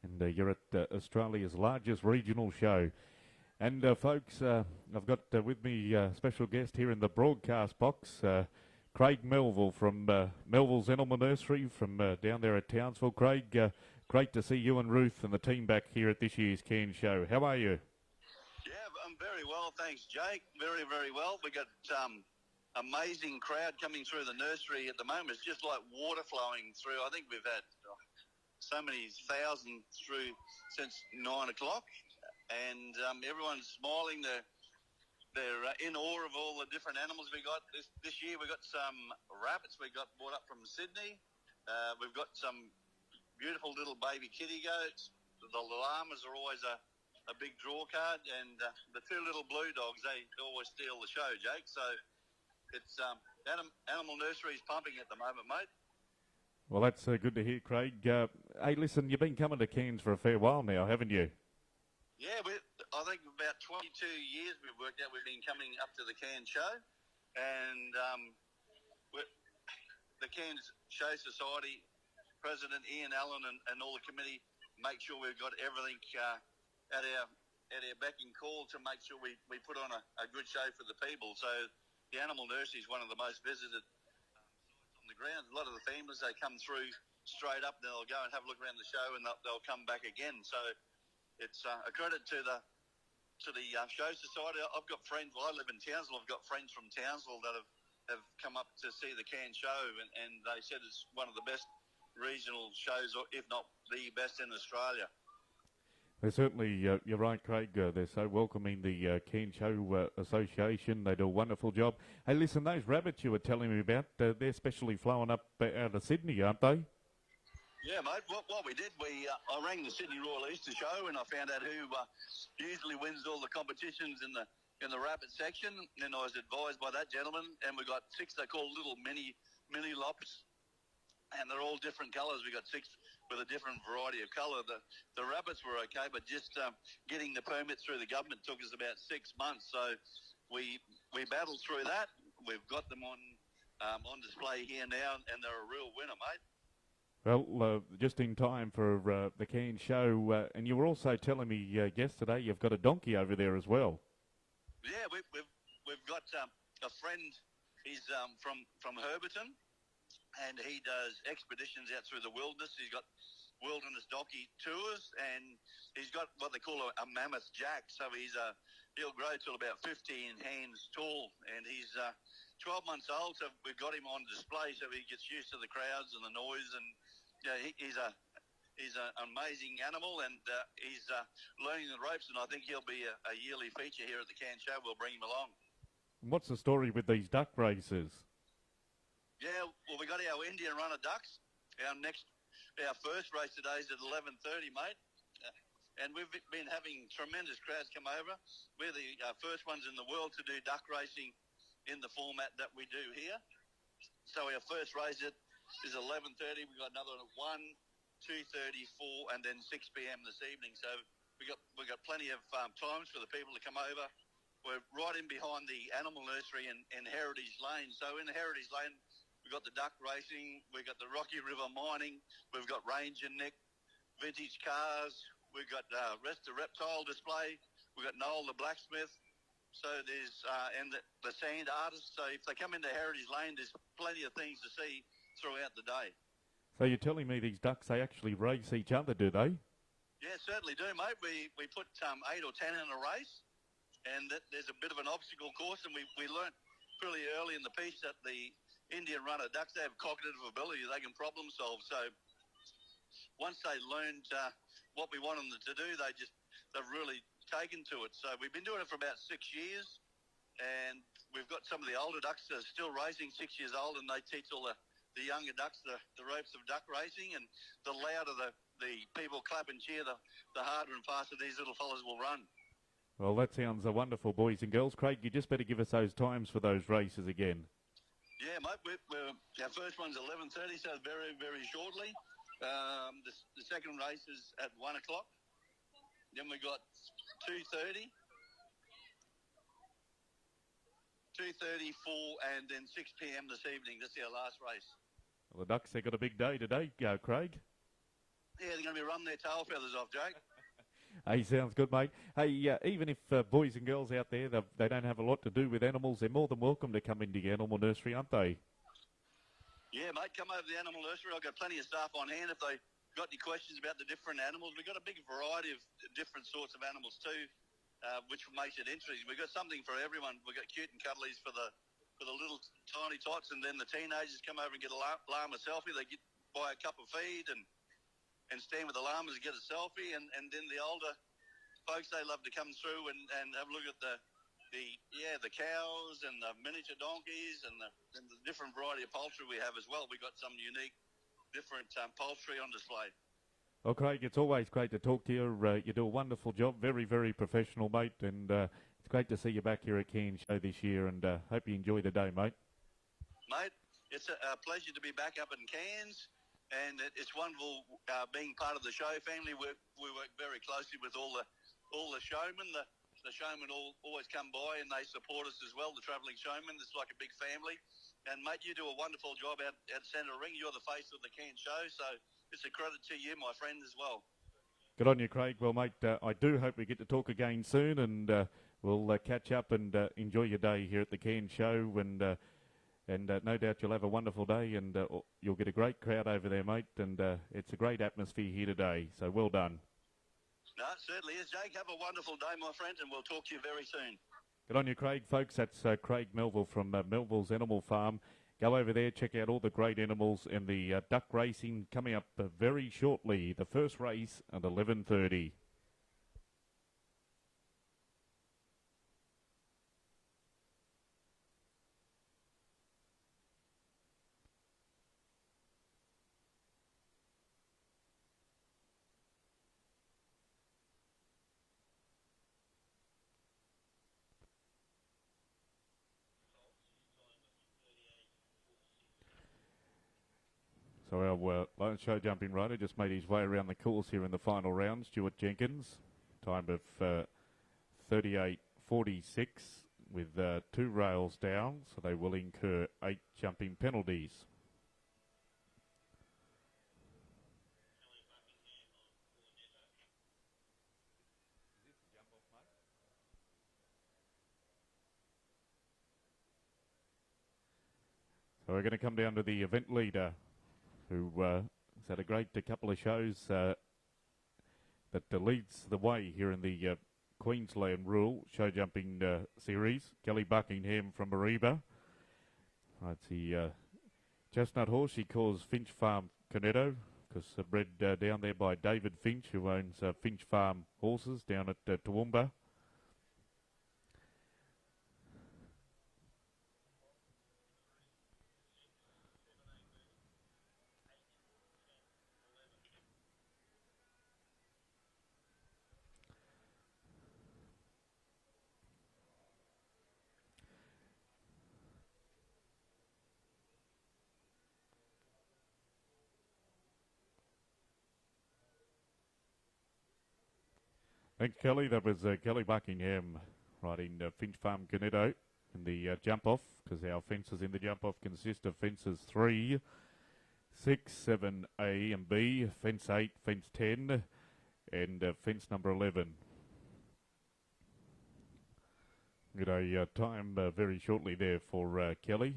[SPEAKER 1] and you're at Australia's largest regional show. And folks, I've got with me a special guest here in the broadcast box, Craig Melville from Melville's Animal Nursery from down there at Townsville. Craig, great to see you and Ruth and the team back here at this year's Cairns Show. How are you?
[SPEAKER 2] Yeah, I'm very well, thanks, Jake. Very, very well. We got amazing crowd coming through the nursery at the moment. It's just like water flowing through. I think we've had so many thousands through since 9 o'clock, and everyone's smiling. They're in awe of all the different animals we got this year. We got some rabbits we got brought up from Sydney. We've got some beautiful little baby kitty goats. The llamas are always a big draw card, and the two little blue dogs, they always steal the show, Jake. So it's Animal Nursery's pumping at the moment, mate.
[SPEAKER 1] Well, that's good to hear, Craig. Hey, listen, you've been coming to Cairns for a fair while now, haven't you?
[SPEAKER 2] Yeah, I think about 22 years we've worked out. We've been coming up to the Cairns Show, and the Cairns Show Society President Ian Allen and all the committee make sure we've got everything at our beck and call to make sure we put on a good show for the people. So the Animal Nursery is one of the most visited sites on the ground. A lot of the families, they come through straight up, then they'll go and have a look around the show, and they'll come back again. So it's a credit to the Show Society. I've got friends. Well, I live in Townsville. I've got friends from Townsville that have come up to see the Cairns Show, and they said it's one of the best regional shows, or if not the best in Australia.
[SPEAKER 1] They're certainly, you're right, Craig. They're so welcoming, the Cairns Show Association. They do a wonderful job. Hey, listen, those rabbits you were telling me about, they're specially flown up out of Sydney, aren't they?
[SPEAKER 2] Yeah, mate. What we did, I rang the Sydney Royal Easter Show, and I found out who usually wins all the competitions in the rabbit section. And I was advised by that gentleman, and we got 6 they call little mini lops, and they're all different colours. We got 6 with a different variety of colour. The rabbits were okay, but just getting the permits through the government took us about 6 months. So we battled through that. We've got them on display here now, and they're a real winner, mate.
[SPEAKER 1] Well, just in time for the Cairns Show, and you were also telling me yesterday you've got a donkey over there as well.
[SPEAKER 2] Yeah, we've got a friend. He's from Herberton, and he does expeditions out through the wilderness. He's got wilderness donkey tours, and he's got what they call a mammoth jack. So he'll grow till about 15 hands tall, and he's 12 months old. So we've got him on display, so he gets used to the crowds and the noise. And he's an amazing animal, and he's learning the ropes. And I think he'll be a yearly feature here at the Cairns Show. We'll bring him along.
[SPEAKER 1] What's the story with these duck races?
[SPEAKER 2] Yeah, well, we got our Indian runner ducks. Our first race today is at 11:30, mate. And we've been having tremendous crowds come over. We're the first ones in the world to do duck racing in the format that we do here. So our first race is 11:30. We've got another one at 1, 2:30, 4, and then 6 p.m. this evening. So we got plenty of times for the people to come over. We're right in behind the Animal Nursery in Heritage Lane. So in Heritage Lane, we've got the duck racing, we've got the Rocky River mining, we've got Ranger Nick, vintage cars, we've got Rest the Reptile display, we've got Noel the blacksmith. So there's and the sand artists. So if they come into Heritage Lane, there's plenty of things to see throughout the day.
[SPEAKER 1] So you're telling me these ducks, they actually race each other, do they?
[SPEAKER 2] Yeah, certainly do, mate. We put 8 or 10 in a race, and there's a bit of an obstacle course, and we learnt pretty early in the piece that the Indian runner ducks, they have cognitive ability. They can problem solve. So once they learned what we want them to do, they've really taken to it. So we've been doing it for about 6 years, and we've got some of the older ducks that are still racing, 6 years old, and they teach all the younger ducks the ropes of duck racing. And the louder the people clap and cheer, the harder and faster these little fellas will run.
[SPEAKER 1] Well, that sounds wonderful, boys and girls. Craig, you just better give us those times for those races again.
[SPEAKER 2] Yeah, mate. Our first one's 11:30, so very, very shortly. The second race is at 1 o'clock. Then we got 2:30, 2:30, 4, and then 6 p.m. this evening. That's our last race.
[SPEAKER 1] Well, the Ducks, they've got a big day today, Craig.
[SPEAKER 2] Yeah, they're going to be running their tail feathers off, Jake.
[SPEAKER 1] Hey, sounds good, mate. Hey, even if boys and girls out there, they don't have a lot to do with animals, they're more than welcome to come into the Animal Nursery, aren't they?
[SPEAKER 2] Yeah, mate, come over to the animal nursery. I've got plenty of staff on hand if they got any questions about the different animals. We've got a big variety of different sorts of animals too, which makes it interesting. We've got something for everyone. We've got cute and cuddlies for the little tiny tots, and then the teenagers come over and get a llama selfie. They buy a cup of feed and stand with the llamas and get a selfie, and then the older folks, they love to come through and have a look at the cows and the miniature donkeys and the different variety of poultry we have as well. We've got some unique, different poultry on display.
[SPEAKER 1] Well, Craig, it's always great to talk to you. You do a wonderful job, very, very professional, mate, and it's great to see you back here at Cairns Show this year, and hope you enjoy the day, mate.
[SPEAKER 2] Mate, it's a pleasure to be back up in Cairns, and it's wonderful being part of the show family. We work very closely with all the showmen. The showmen always come by and they support us as well, the travelling showmen. It's like a big family. And, mate, you do a wonderful job out at Centre Ring. You're the face of the Cairns Show, so it's a credit to you, my friend, as well.
[SPEAKER 1] Good on you, Craig. Well, mate, I do hope we get to talk again soon, and we'll catch up and enjoy your day here at the Cairns Show, and no doubt you'll have a wonderful day, and you'll get a great crowd over there, mate, and it's a great atmosphere here today, so well done.
[SPEAKER 2] No, it certainly is, Jake. Have a wonderful day, my friend, and we'll talk to you very soon.
[SPEAKER 1] Good on you, Craig. Folks, that's Craig Melville from Melville's Animal Farm. Go over there, check out all the great animals in the duck racing coming up very shortly. The first race at 11:30. So our lone show jumping rider just made his way around the course here in the final round. Stuart Jenkins, time of 38.46 with 2 rails down, so they will incur 8 jumping penalties. So we're going to come down to the event leader, who has had a great couple of shows that leads the way here in the Queensland Rural Show Jumping Series. Kelly Buckingham from Mareeba. It's the chestnut horse she calls Finch Farm Cornetto, because bred down there by David Finch, who owns Finch Farm Horses down at Toowoomba. Thanks, Kelly. That was Kelly Buckingham riding Finch Farm Cornetto in the jump-off, because our fences in the jump-off consist of fences 3, 6, 7A and B, fence 8, fence 10, and fence number 11. Get a time very shortly there for Kelly.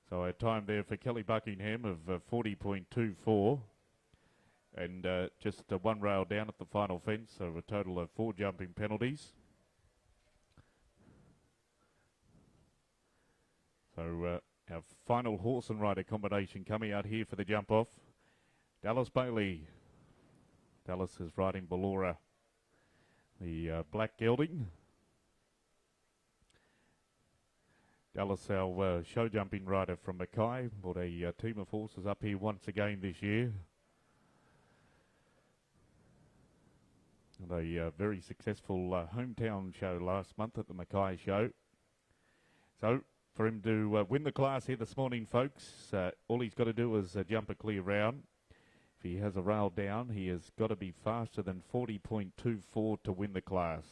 [SPEAKER 1] So a time there for Kelly Buckingham of 40.24, and just 1 rail down at the final fence, so a total of 4 jumping penalties. So our final horse and rider combination coming out here for the jump off. Dallas Bailey. Dallas is riding Ballora, the black gelding. Dallas, our show jumping rider from Mackay, brought a team of horses up here once again this year. And a very successful hometown show last month at the Mackay show. So for him to win the class here this morning, folks, all he's got to do is jump a clear round. If he has a rail down, he has got to be faster than 40.24 to win the class.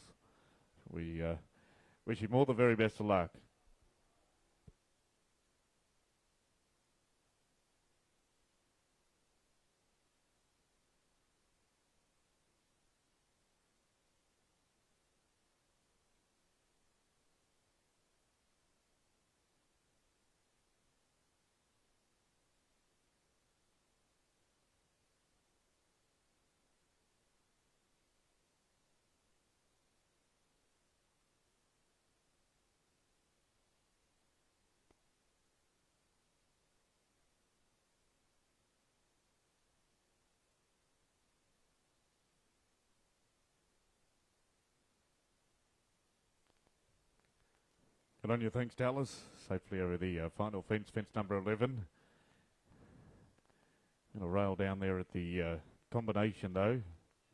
[SPEAKER 1] We wish him all the very best of luck. Good on you, thanks Dallas. Safely over the final fence, fence number 11. And a rail down there at the combination though,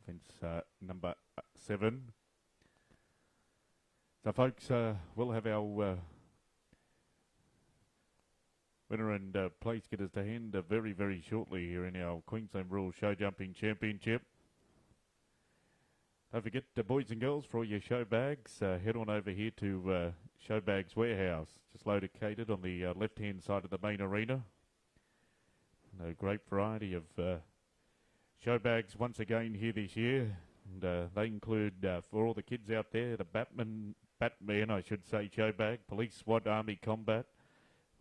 [SPEAKER 1] fence number 7. So folks, we'll have our winner and place getters to hand very, very shortly here in our Queensland Rural Show Jumping Championship. Don't forget, boys and girls, for all your show bags, head on over here to Show Bags Warehouse, just located on the left-hand side of the main arena. And a great variety of show bags once again here this year. And they include, for all the kids out there, the Batman, I should say, show bag, Police SWAT Army Combat,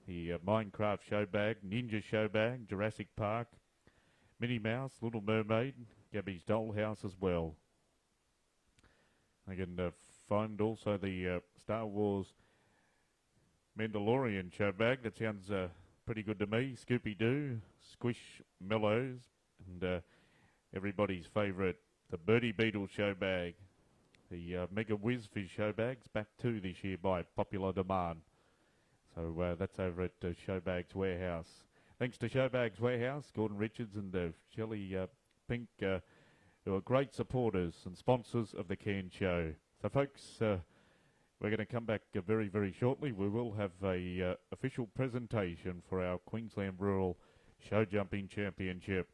[SPEAKER 1] the Minecraft show bag, Ninja show bag, Jurassic Park, Minnie Mouse, Little Mermaid, Gabby's Dollhouse as well. I can find also the Star Wars Mandalorian show bag. That sounds pretty good to me. Scooby-Doo, Squishmallows, and everybody's favourite, the Birdie Beetle show bag. The Mega Whiz Fizz show bags back 2 this year by popular demand. So that's over at Showbags Warehouse. Thanks to Showbags Warehouse, Gordon Richards and Shelley Pink, who are great supporters and sponsors of the Cairns Show. So folks, we're going to come back very, very shortly. We will have a official presentation for our Queensland Rural Show Jumping Championship.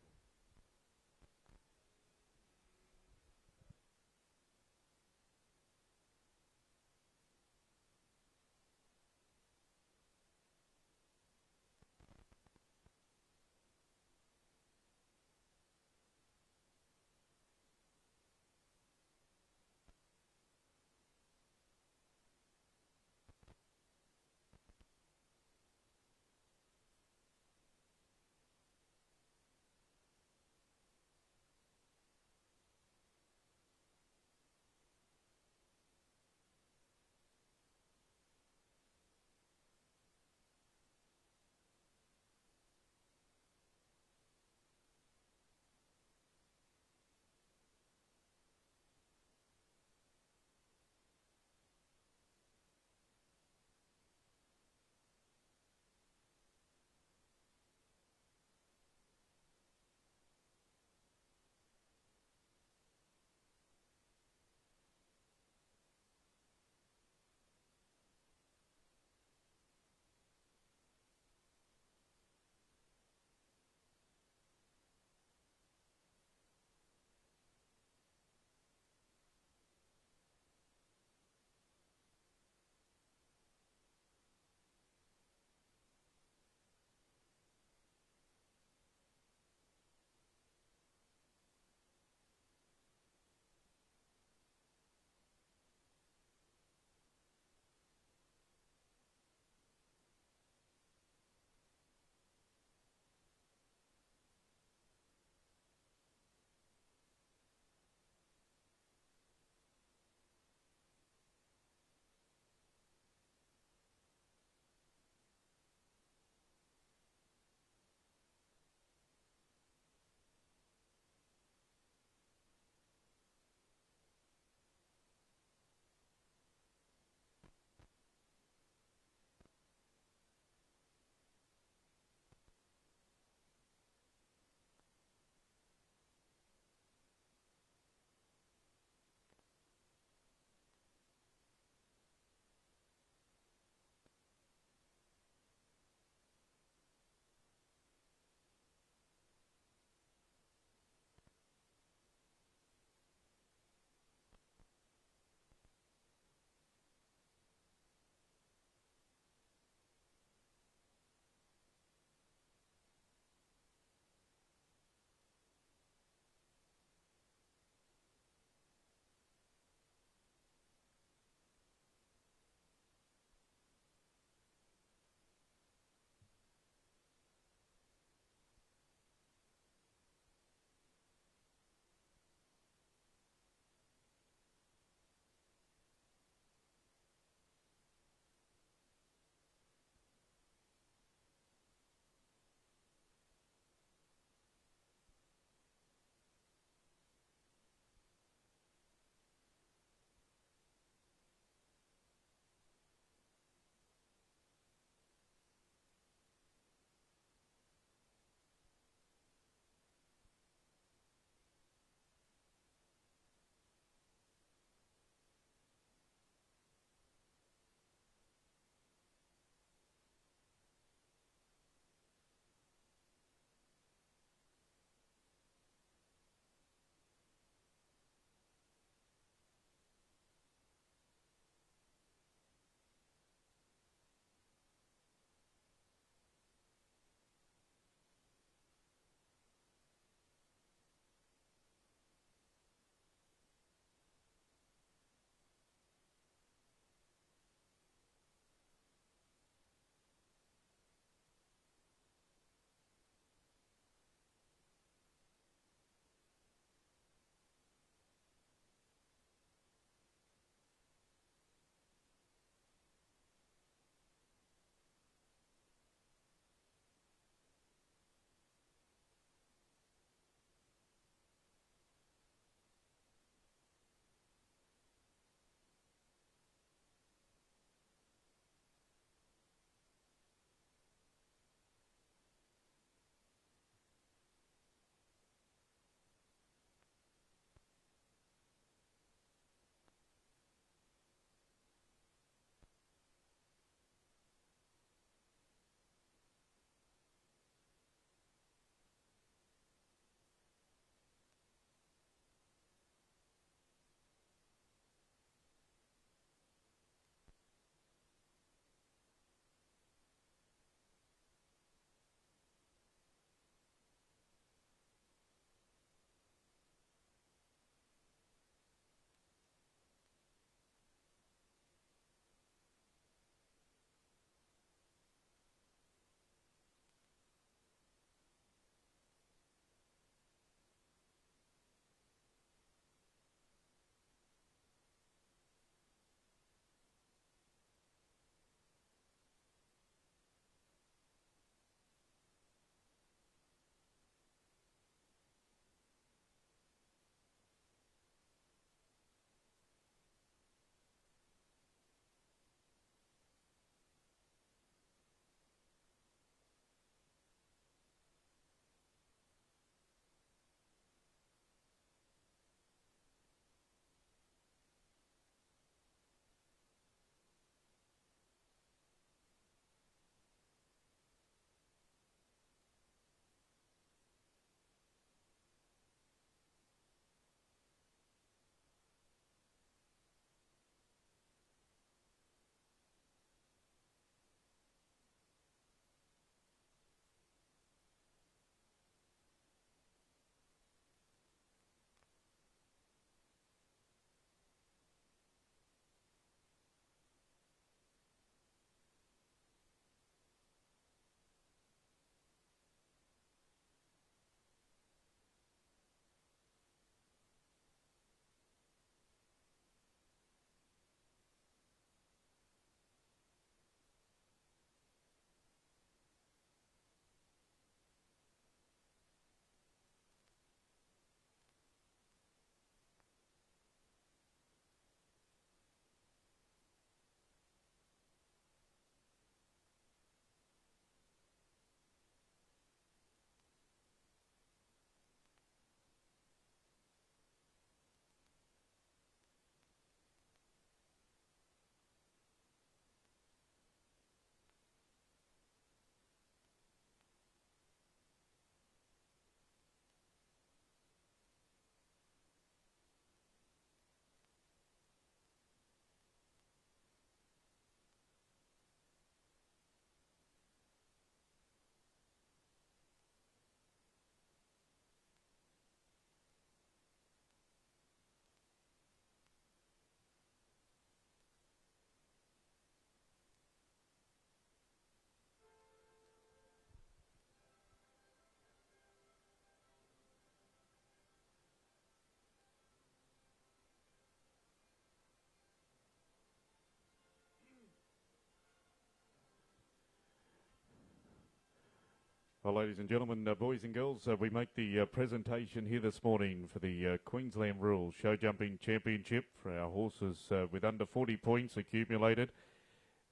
[SPEAKER 1] Well, ladies and gentlemen, boys and girls, we make the presentation here this morning for the Queensland Rural Show Jumping Championship for our horses with under 40 points accumulated.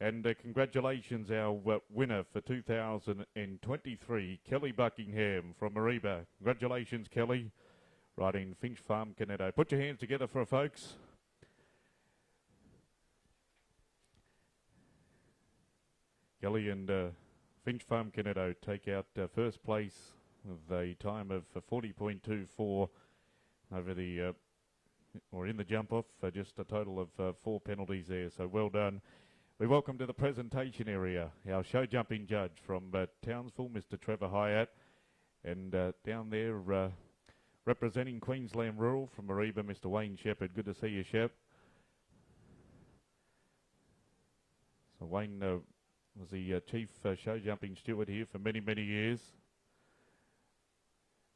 [SPEAKER 1] And congratulations, our winner for 2023, Kelly Buckingham from Mareeba. Congratulations, Kelly, riding Finch Farm Canetto. Put your hands together for her, folks. Kelly and Finch Farm Canetto take out first place with a time of 40.24 over the, or in the jump off, just a total of 4 penalties there, so well done. We welcome to the presentation area our show jumping judge from Townsville, Mr. Trevor Hyatt, and down there representing Queensland Rural from Mareeba, Mr. Wayne Shepherd. Good to see you, Shep. So Wayne was the chief show jumping steward here for many, many years.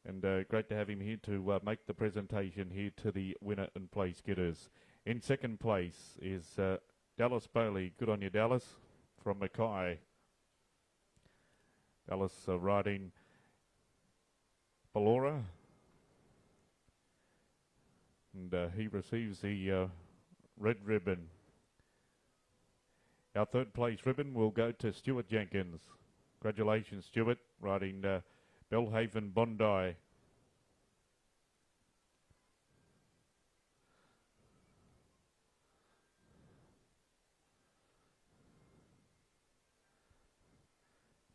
[SPEAKER 1] And great to have him here to make the presentation here to the winner and place getters. In second place is Dallas Bailey. Good on you, Dallas, from Mackay. Dallas riding Ballora. And he receives the red ribbon. Our third place ribbon will go to Stuart Jenkins. Congratulations, Stuart, riding Belhaven Bondi.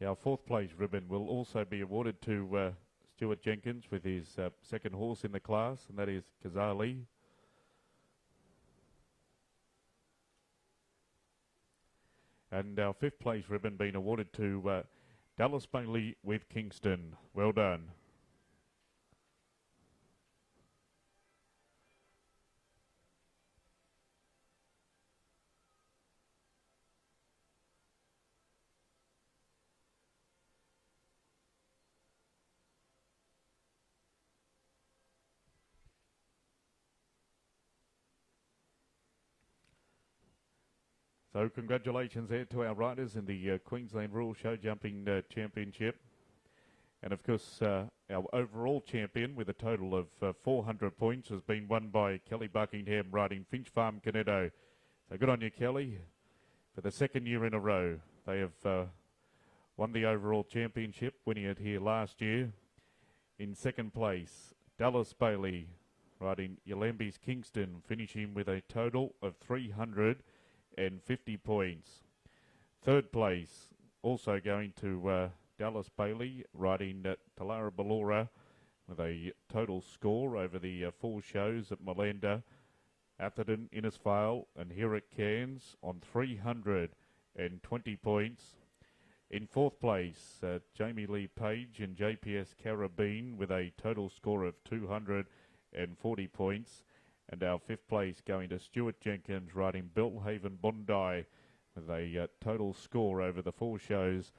[SPEAKER 1] Our fourth place ribbon will also be awarded to Stuart Jenkins with his second horse in the class, and that is Kazali. And our fifth place ribbon being awarded to Dallas Bailey with Kingston. Well done. So congratulations there to our riders in the Queensland Rural Show Jumping Championship. And of course, our overall champion with a total of 400 points has been won by Kelly Buckingham riding Finch Farm Canetto. So good on you, Kelly. For the second year in a row, they have won the overall championship, winning it here last year. In second place, Dallas Bailey riding Yalambi's Kingston, finishing with a total of 350 points. Third place, also going to Dallas Bailey, riding Talara Ballora with a total score over the 4 shows at Malenda, Atherton, Innisfail and here at Cairns on 320 points. In fourth place, Jamie Lee Page and JPS Carabine with a total score of 240 points. And our fifth place going to Stuart Jenkins riding Belhaven Bondi with a total score over the 4 shows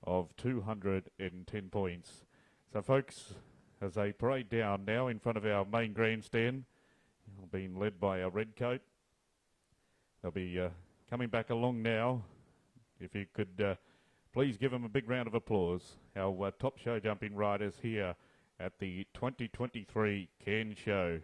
[SPEAKER 1] of 210 points. So folks, as they parade down now in front of our main grandstand, being led by our Redcoat, they'll be coming back along now. If you could please give them a big round of applause. Our top show jumping riders here at the 2023 Cairns Show.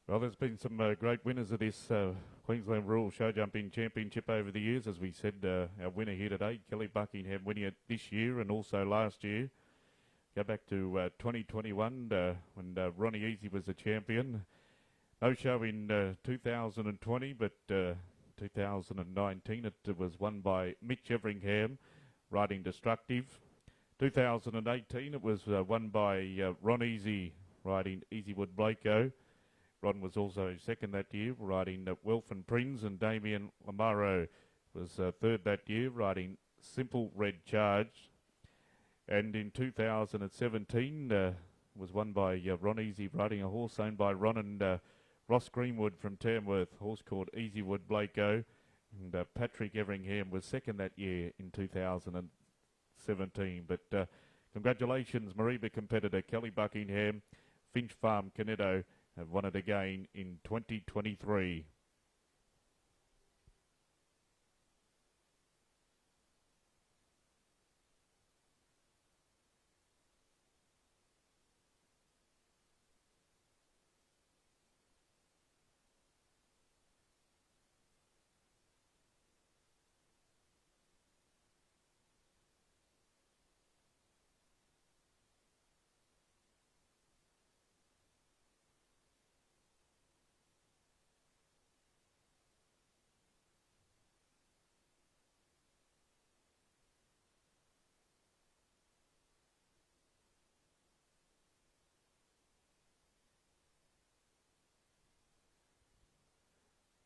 [SPEAKER 1] Well, there's been some great winners of this Queensland Rural Show Jumping Championship over the years. As we said, our winner here today, Kelly Buckingham, winning it this year and also last year. Go back to 2021 when Ronnie Easy was the champion. No show in 2020, but 2019 it was won by Mitch Everingham, riding Destructive. 2018 it was won by Ron Easy, riding Easywood Blako. Ron was also second that year, riding Welfin Prinz, and Damien Lamaro was third that year, riding Simple Red Charge. And in 2017, was won by Ron Easy, riding a horse owned by Ron and Ross Greenwood from Tamworth, horse called Easywood Blakeo. And Patrick Everingham was second that year in 2017. But congratulations, Mareeba competitor Kelly Buckingham, Finch Farm Canetto have won it again in 2023.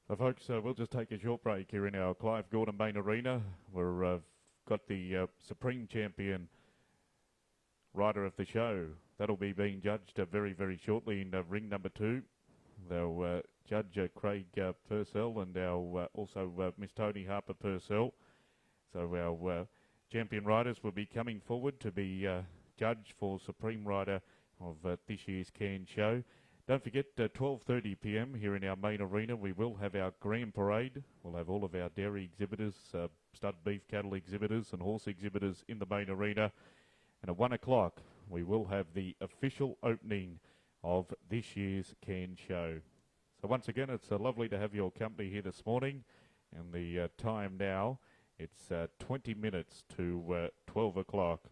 [SPEAKER 1] So folks, we'll just take a short break here in our Clive Gordon Main Arena. We've got the Supreme Champion rider of the show. That'll be being judged very, very shortly in ring number 2. They'll judge Craig Purcell and our also Miss Tony Harper Purcell. So our champion riders will be coming forward to be judged for Supreme Rider of this year's Cairns show. Don't forget, 12:30 p.m. here in our main arena, we will have our grand parade. We'll have all of our dairy exhibitors, stud beef cattle exhibitors and horse exhibitors in the main arena. And at 1 o'clock, we will have the official opening of this year's Cairns show. So once again, it's lovely to have your company here this morning. And the time now, it's 20 minutes to 12 o'clock.